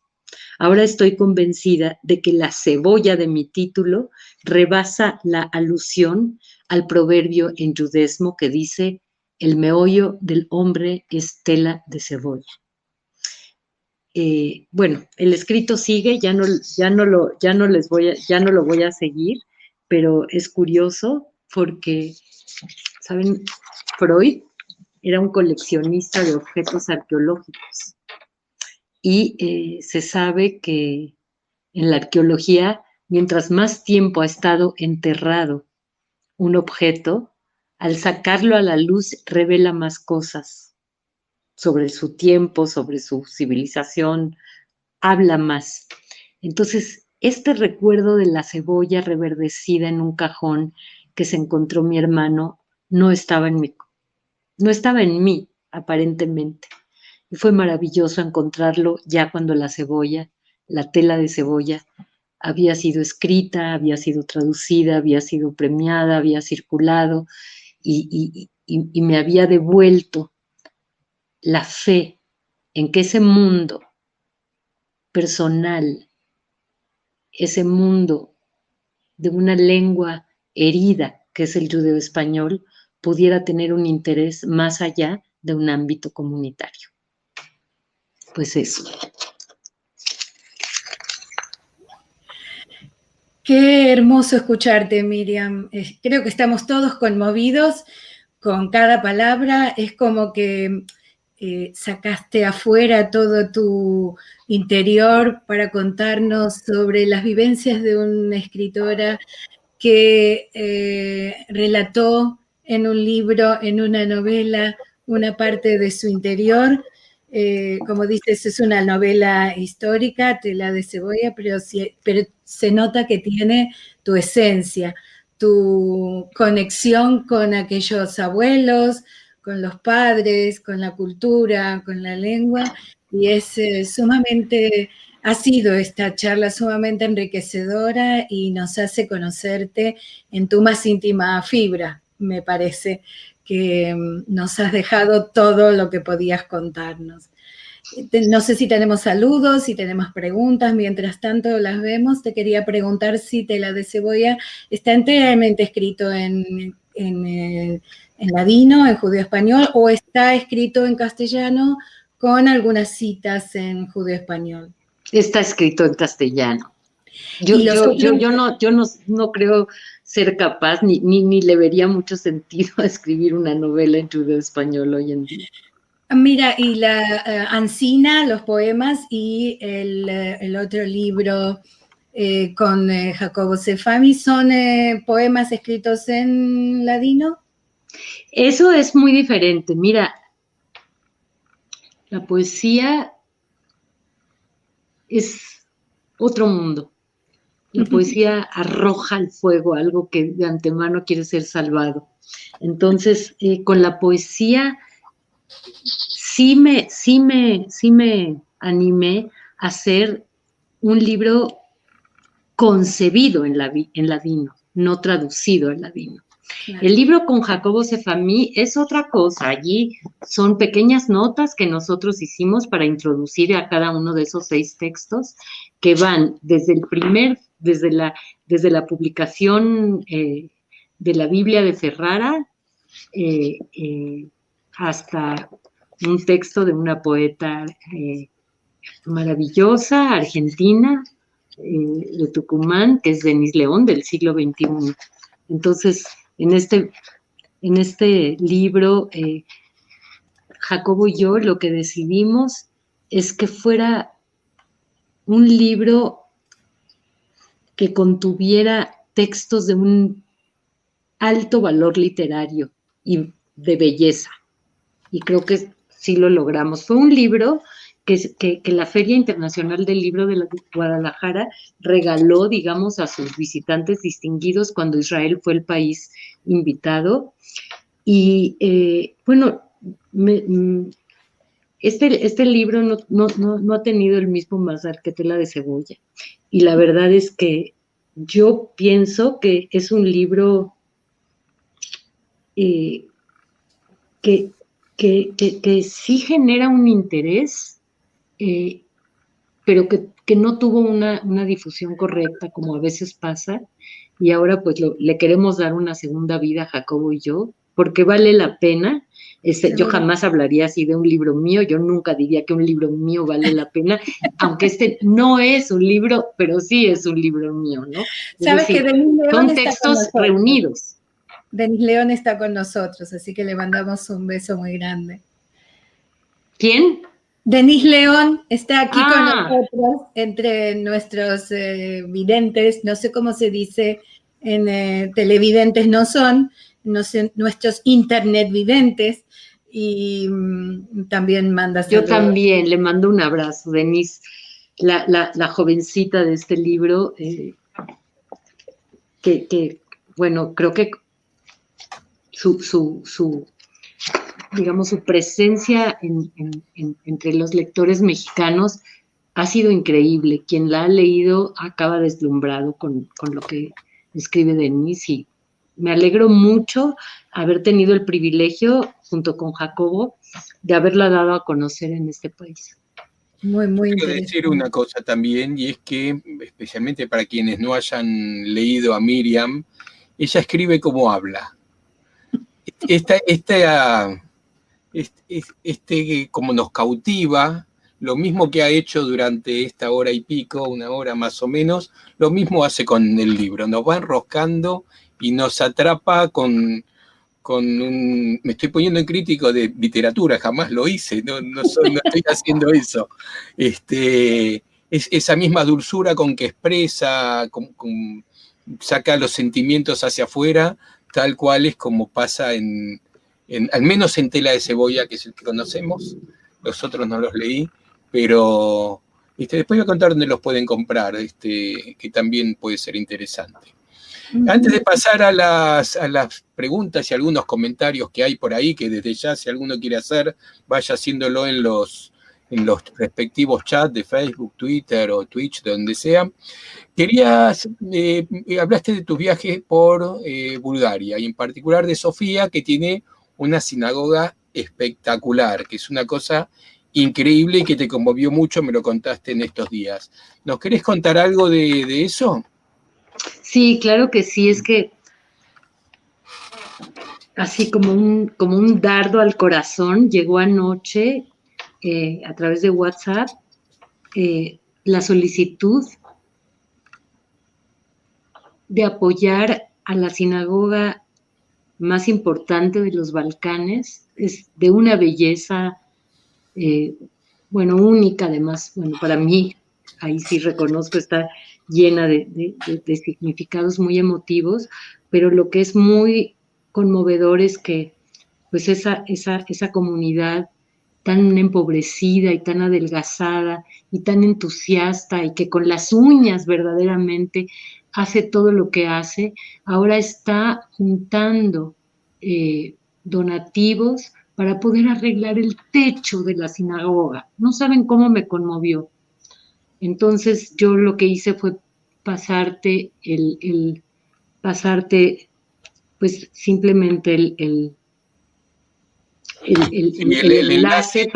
Ahora estoy convencida de que la cebolla de mi título rebasa la alusión al proverbio en yudesmo que dice: el meollo del hombre es tela de cebolla. Bueno, el escrito sigue, ya no lo voy a seguir, pero es curioso porque, ¿saben? Freud era un coleccionista de objetos arqueológicos y se sabe que en la arqueología, mientras más tiempo ha estado enterrado un objeto, al sacarlo a la luz revela más cosas sobre su tiempo, sobre su civilización, habla más. Entonces, este recuerdo de la cebolla reverdecida en un cajón que se encontró mi hermano no estaba en mí, aparentemente. Y fue maravilloso encontrarlo ya cuando la cebolla La tela de cebolla había sido escrita, había sido traducida, había sido premiada, había circulado y me había devuelto la fe en que ese mundo personal, ese mundo de una lengua herida, que es el judeo español, pudiera tener un interés más allá de un ámbito comunitario. Pues eso. Qué hermoso escucharte, Miriam. Creo que estamos todos conmovidos con cada palabra. Es como que sacaste afuera todo tu interior para contarnos sobre las vivencias de una escritora que relató en un libro, en una novela, una parte de su interior. Como dices, es una novela histórica, Tela de cebolla, pero se nota que tiene tu esencia, tu conexión con aquellos abuelos, con los padres, con la cultura, con la lengua, y es ha sido esta charla sumamente enriquecedora y nos hace conocerte en tu más íntima fibra, me parece, que nos has dejado todo lo que podías contarnos. No sé si tenemos saludos, si tenemos preguntas, mientras tanto las vemos. Te quería preguntar si Tela de cebolla está enteramente escrito en ladino, en judeo español, o está escrito en castellano con algunas citas en judeo español. Está escrito en castellano. Yo no creo ser capaz, ni le vería mucho sentido a escribir una novela en judeo español hoy en día. Mira, y la Ancina, los poemas, y el otro libro con Jacobo Sefami, ¿son poemas escritos en ladino? Eso es muy diferente. Mira, la poesía es otro mundo. La poesía arroja al fuego algo que de antemano quiere ser salvado. Entonces, con la poesía sí me animé a hacer un libro concebido en ladino, no traducido en ladino. Claro. El libro con Jacobo Sefami es otra cosa. Allí son pequeñas notas que nosotros hicimos para introducir a cada uno de esos 6 textos que van desde la publicación de la Biblia de Ferrara hasta un texto de una poeta maravillosa, argentina, de Tucumán, que es Denise León, del siglo XXI. Entonces, en este libro, Jacobo y yo lo que decidimos es que fuera un libro que contuviera textos de un alto valor literario y de belleza. Y creo que sí lo logramos. Fue un libro que la Feria Internacional del Libro de Guadalajara regaló, digamos, a sus visitantes distinguidos cuando Israel fue el país invitado. Y bueno, este libro no ha tenido el mismo mazar que Tela de cebolla. Y la verdad es que yo pienso que es un libro que sí genera un interés, pero que no tuvo una difusión correcta, como a veces pasa, y ahora pues le queremos dar una segunda vida a Jacobo y yo, porque vale la pena. Yo jamás hablaría así de un libro mío, yo nunca diría que un libro mío vale la pena, aunque este no es un libro, pero sí es un libro mío, ¿no? ¿Sabes que Denise León son textos reunidos. Denise León está con nosotros, así que le mandamos un beso muy grande. ¿Quién? Denise León está aquí con nosotros, entre nuestros videntes, no sé cómo se dice, televidentes no son, nuestros internet videntes, y también manda saludos. Yo también le mando un abrazo, Denise, la jovencita de este libro, que bueno, creo que digamos, su presencia entre los lectores mexicanos ha sido increíble. Quien la ha leído acaba deslumbrado con lo que escribe Denise y me alegro mucho haber tenido el privilegio, junto con Jacobo, de haberla dado a conocer en este país. Muy, muy Quiero interesante. decir una cosa también, y es que, especialmente para quienes no hayan leído a Miriam, ella escribe como habla. Como nos cautiva, lo mismo que ha hecho durante esta hora y pico, una hora más o menos, lo mismo hace con el libro, nos va enroscando y nos atrapa con me estoy poniendo en crítico de literatura, jamás lo hice, no estoy haciendo eso. Esa misma dulzura con que expresa, saca los sentimientos hacia afuera, tal cual es como pasa al menos en Tela de Cebolla, que es el que conocemos, los otros no los leí, pero después voy a contar dónde los pueden comprar, que también puede ser interesante. Antes de pasar a las preguntas y algunos comentarios que hay por ahí, que desde ya, si alguno quiere hacer, vaya haciéndolo en los respectivos chats de Facebook, Twitter o Twitch, donde sea. Hablaste de tus viajes por Bulgaria, y en particular de Sofía, que tiene una sinagoga espectacular, que es una cosa increíble y que te conmovió mucho, me lo contaste en estos días. ¿Nos querés contar algo de eso? Sí, claro que sí, es que así como un dardo al corazón, llegó anoche a través de WhatsApp la solicitud de apoyar a la sinagoga más importante de los Balcanes. Es de una belleza, única además, para mí, ahí sí reconozco, está llena de significados muy emotivos, pero lo que es muy conmovedor es que pues esa comunidad tan empobrecida y tan adelgazada y tan entusiasta y que con las uñas verdaderamente hace todo lo que hace, ahora está juntando donativos para poder arreglar el techo de la sinagoga. No saben cómo me conmovió. Entonces yo lo que hice fue pasarte pues simplemente el enlace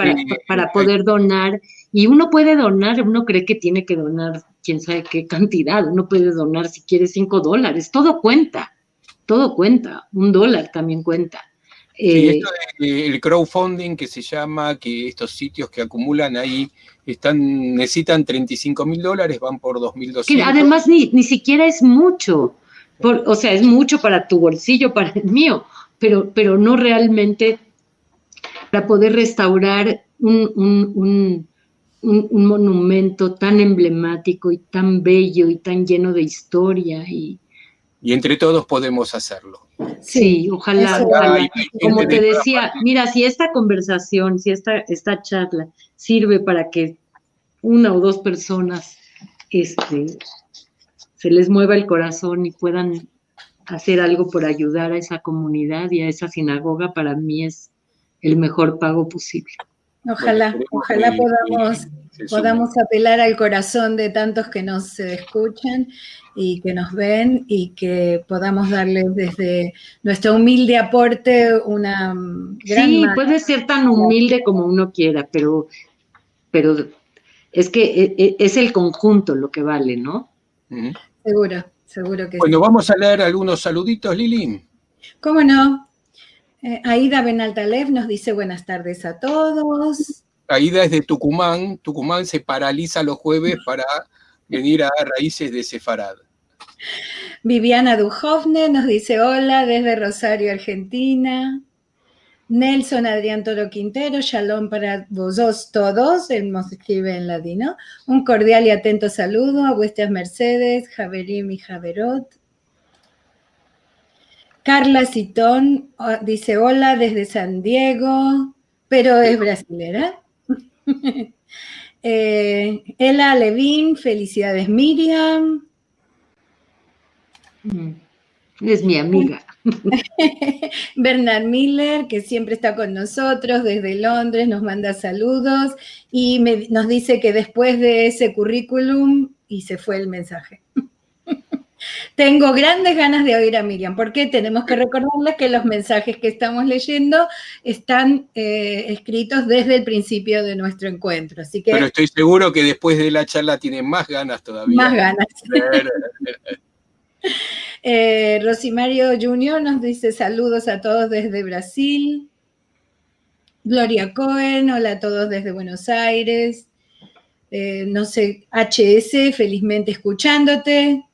para poder donar. Y uno puede donar, uno cree que tiene que donar quién sabe qué cantidad, uno puede donar si quiere $5, todo cuenta, $1 también cuenta. Sí, esto del crowdfunding que se llama, que estos sitios que acumulan ahí necesitan $35.000, van por 2.200. Que además ni siquiera es mucho, o sea, es mucho para tu bolsillo, para el mío, pero no realmente para poder restaurar un monumento tan emblemático y tan bello y tan lleno de historia. Y entre todos podemos hacerlo. Sí, ojalá. Como te decía, mira, si esta conversación, si esta charla sirve para que una o dos personas se les mueva el corazón y puedan hacer algo por ayudar a esa comunidad y a esa sinagoga, para mí es el mejor pago posible. Ojalá podamos apelar al corazón de tantos que nos escuchan y que nos ven, y que podamos darles desde nuestro humilde aporte una gran Sí, puede ser tan humilde como uno quiera, pero es que es el conjunto lo que vale, ¿no? Seguro que sí. Bueno, vamos a leer algunos saluditos, Lili. ¿Cómo no? Aida Benaltalev nos dice buenas tardes a todos. Aida es de Tucumán. Tucumán se paraliza los jueves para venir a Raíces de Sefarad. Viviana Dujovne nos dice hola desde Rosario, Argentina. Nelson Adrián Toro Quintero, shalom para vosotros todos, él nos escribe en latino. Un cordial y atento saludo a vuestras mercedes, Javerim y Javerot. Carla Citón dice hola desde San Diego, pero es brasilera. Ela Levin, felicidades Miriam. Es mi amiga. Bernard Miller, que siempre está con nosotros desde Londres, nos manda saludos y nos dice que después de ese currículum, y se fue el mensaje. Tengo grandes ganas de oír a Miriam, porque tenemos que recordarles que los mensajes que estamos leyendo están escritos desde el principio de nuestro encuentro. Así que, pero estoy seguro que después de la charla tienen más ganas todavía. Más ganas. Rosimario Junior nos dice saludos a todos desde Brasil. Gloria Cohen, hola a todos desde Buenos Aires. No sé, HS, felizmente escuchándote.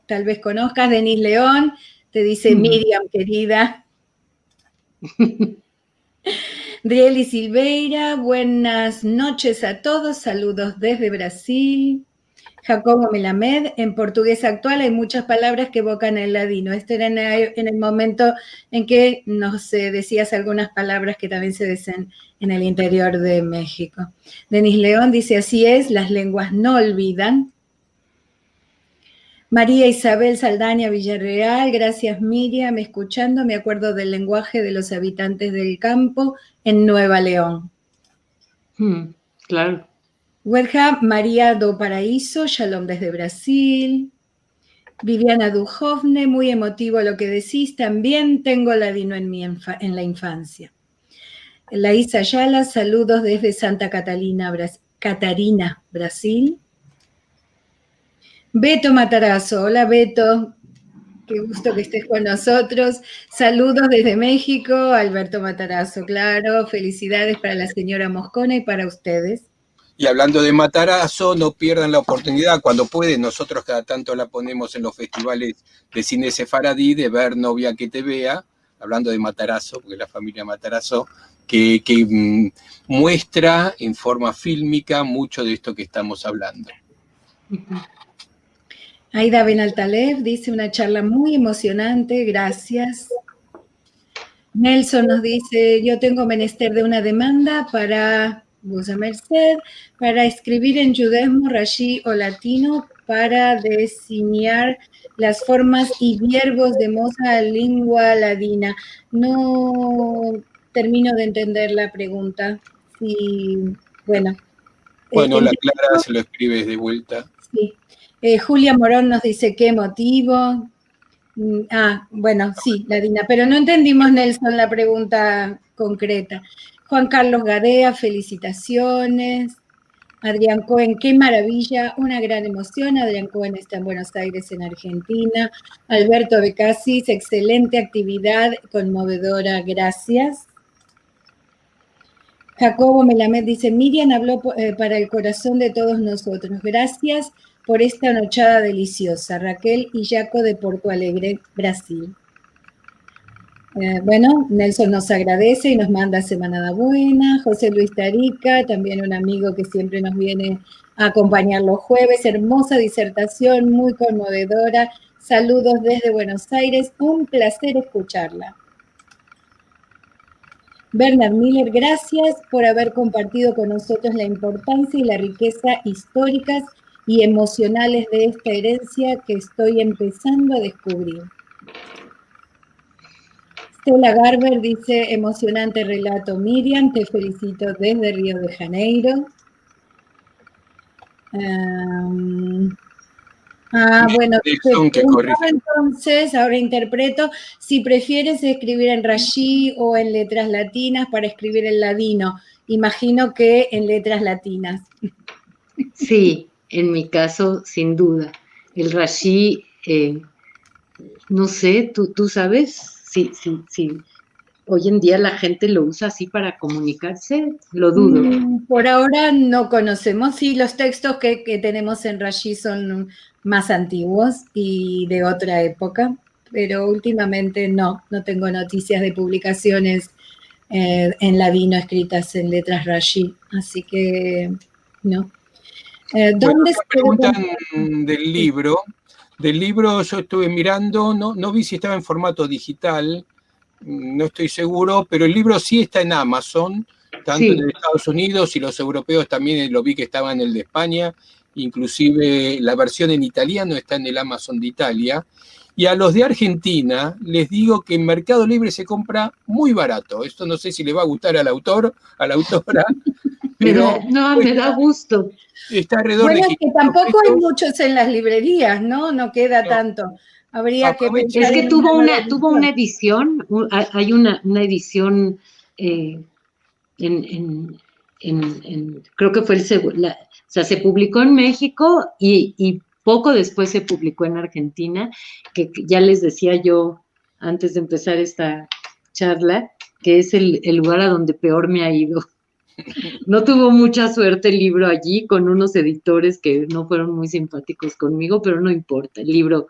Tal vez conozcas. Denise León, te dice Miriam, querida. Drieli Silveira, buenas noches a todos, saludos desde Brasil. Jacobo Melamed, en portugués actual hay muchas palabras que evocan el ladino. Este era en el momento en que nos decías algunas palabras que también se dicen en el interior de México. Denis León dice, así es, las lenguas no olvidan. María Isabel Saldaña Villarreal, gracias Miriam, escuchando, me acuerdo del lenguaje de los habitantes del campo en Nueva León. Claro. Huelja María do Paraíso, Shalom desde Brasil. Viviana Dujovne, muy emotivo lo que decís, también tengo ladino en la infancia. Laísa Ayala, saludos desde Santa Catarina, Brasil. Beto Matarazzo, hola Beto, qué gusto que estés con nosotros. Saludos desde México, Alberto Matarazzo, claro, felicidades para la señora Moscona y para ustedes. Y hablando de Matarazzo, no pierdan la oportunidad, cuando pueden, nosotros cada tanto la ponemos en los festivales de cine sefaradí, de ver Novia que te vea, hablando de Matarazzo, porque la familia Matarazzo, que muestra en forma fílmica mucho de esto que estamos hablando. Aida Benaltaleb dice una charla muy emocionante, gracias. Nelson nos dice, yo tengo menester de una demanda para Busa Merced, para escribir en judaísmo, rashi o latino, para designar las formas y verbos de moza lengua ladina. No termino de entender la pregunta. Sí, bueno. Bueno, la Clara se lo escribes de vuelta. Sí. Julia Morón nos dice, ¿qué motivo? Bueno, sí, Ladina, pero no entendimos, Nelson, la pregunta concreta. Juan Carlos Gadea, felicitaciones. Adrián Cohen, qué maravilla, una gran emoción. Adrián Cohen está en Buenos Aires, en Argentina. Alberto Becasis, excelente actividad, conmovedora, gracias. Jacobo Melamed dice, Miriam habló para el corazón de todos nosotros. Gracias por esta nochada deliciosa. Raquel y Jaco de Porto Alegre, Brasil. Bueno, Nelson nos agradece y nos manda Semanada Buena. José Luis Tarica, también un amigo que siempre nos viene a acompañar los jueves. Hermosa disertación, muy conmovedora. Saludos desde Buenos Aires. Un placer escucharla. Bernard Miller, gracias por haber compartido con nosotros la importancia y la riqueza históricas y emocionales de esta herencia que estoy empezando a descubrir. Stella Garber dice, emocionante relato, Miriam, te felicito desde Río de Janeiro. Bueno, entonces, ahora interpreto, si prefieres escribir en rashi o en letras latinas para escribir en ladino. Imagino que en letras latinas. Sí, en mi caso, sin duda. El rashi, no sé, ¿tú sabes? Sí. Hoy en día la gente lo usa así para comunicarse, lo dudo. Por ahora no conocemos, sí, los textos que tenemos en rashi son más antiguos y de otra época, pero últimamente no tengo noticias de publicaciones en ladino escritas en letras rashi, así que no. ¿Dónde se preguntan del libro? Del libro yo estuve mirando, no vi si estaba en formato digital, no estoy seguro, pero el libro sí está en Amazon, tanto en Estados Unidos y los europeos también lo vi que estaba en el de España, inclusive la versión en italiano está en el Amazon de Italia, y a los de Argentina les digo que en Mercado Libre se compra muy barato. Esto no sé si le va a gustar al autor, a la autora, pero me da gusto. Está alrededor de es que tampoco hay muchos en las librerías, ¿no? No queda tanto. Habría que pensar. Es que tuvo una edición, hay una edición creo que fue o sea, se publicó en México y poco después se publicó en Argentina, que ya les decía yo antes de empezar esta charla, que es el lugar a donde peor me ha ido. No tuvo mucha suerte el libro allí, con unos editores que no fueron muy simpáticos conmigo, pero no importa, el libro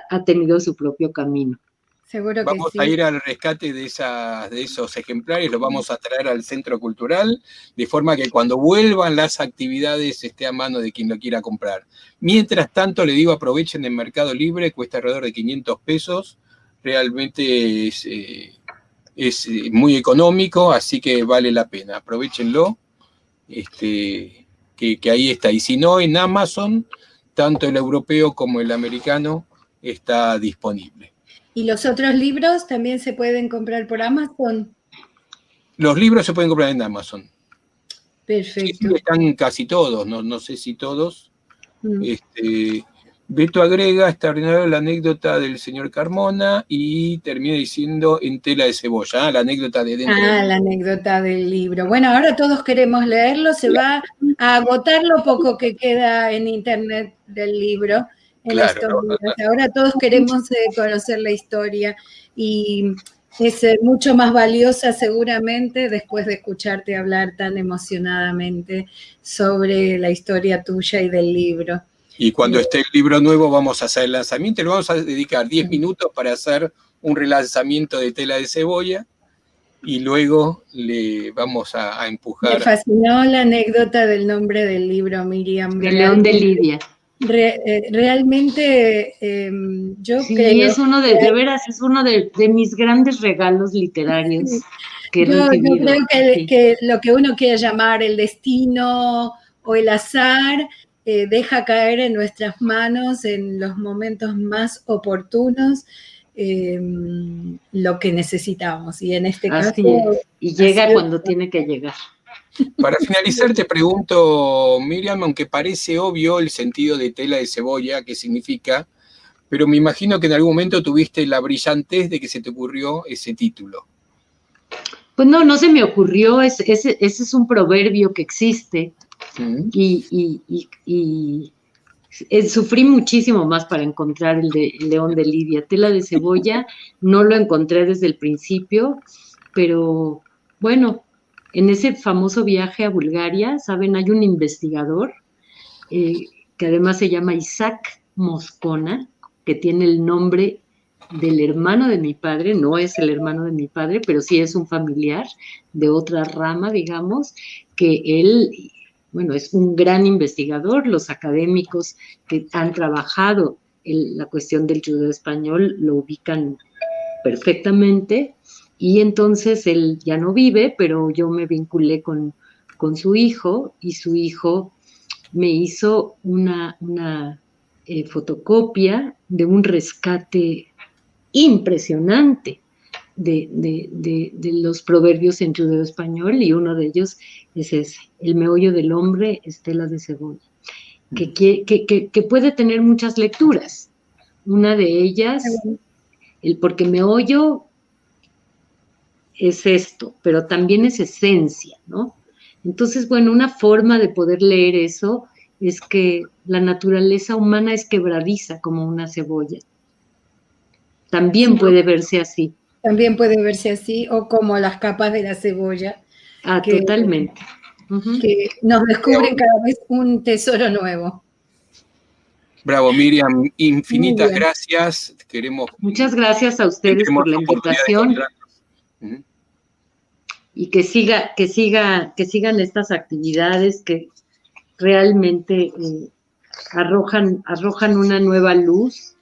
ha tenido su propio camino. Seguro que vamos a ir al rescate de esos ejemplares, los vamos a traer al Centro Cultural, de forma que cuando vuelvan las actividades esté a mano de quien lo quiera comprar. Mientras tanto, le digo, aprovechen en Mercado Libre, cuesta alrededor de 500 pesos, realmente es muy económico, así que vale la pena, aprovechenlo, que ahí está. Y si no, en Amazon, tanto el europeo como el americano está disponible. ¿Y los otros libros también se pueden comprar por Amazon? Los libros se pueden comprar en Amazon. Perfecto. Sí, están casi todos, no sé si todos. Beto agrega, extraordinaria la anécdota del señor Carmona, y termina diciendo en tela de cebolla, la anécdota de dentro. La anécdota del libro. Bueno, ahora todos queremos leerlo, se va a agotar lo poco que queda en internet del libro. Ahora todos queremos conocer la historia, y es mucho más valiosa seguramente después de escucharte hablar tan emocionadamente sobre la historia tuya y del libro. Y cuando esté el libro nuevo vamos a hacer el lanzamiento, le vamos a dedicar 10 minutos para hacer un relanzamiento de Tela de Cebolla, y luego le vamos a empujar. Me fascinó la anécdota del nombre del libro, Miriam. El León de Lidia. Realmente yo creo... es uno de veras, es uno de mis grandes regalos literarios que he recibido. Yo creo que lo que uno quiera llamar el destino o el azar deja caer en nuestras manos en los momentos más oportunos lo que necesitamos, y en este caso... Y llega cuando tiene que llegar. Para finalizar te pregunto, Miriam, aunque parece obvio el sentido de Tela de Cebolla, qué significa, pero me imagino que en algún momento tuviste la brillantez de que se te ocurrió ese título. Pues no se me ocurrió, ese es un proverbio que existe, y sufrí muchísimo más para encontrar el León de Lidia. Tela de Cebolla no lo encontré desde el principio, pero bueno, en ese famoso viaje a Bulgaria, ¿saben? Hay un investigador que además se llama Isaac Moscona, que tiene el nombre del hermano de mi padre, no es el hermano de mi padre, pero sí es un familiar de otra rama, digamos, que él, bueno, es un gran investigador. Los académicos que han trabajado en la cuestión del judeo español lo ubican perfectamente. Y entonces él ya no vive, pero yo me vinculé con su hijo, y su hijo me hizo una fotocopia de un rescate impresionante de los proverbios en judeo español, y uno de ellos es ese: el meollo del hombre es tela de cebolla, que puede tener muchas lecturas. Una de ellas, el porque meollo es esto, pero también es esencia, ¿no? Entonces, bueno, una forma de poder leer eso es que la naturaleza humana es quebradiza como una cebolla. También puede verse así. También puede verse así, o como las capas de la cebolla. Totalmente. Que nos descubren cada vez un tesoro nuevo. Bravo, Miriam, infinitas gracias. Muchas gracias a ustedes por la invitación. Y que sigan estas actividades que realmente arrojan una nueva luz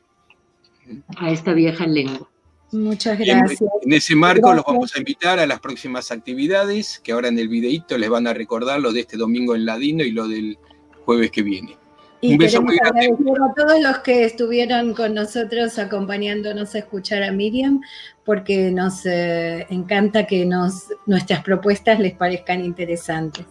a esta vieja lengua. Muchas gracias. En ese marco los vamos a invitar a las próximas actividades, que ahora en el videíto les van a recordar lo de este domingo en Ladino y lo del jueves que viene. Y un beso muy grande. Agradecer a todos los que estuvieron con nosotros acompañándonos a escuchar a Miriam, porque nos encanta que nuestras propuestas les parezcan interesantes.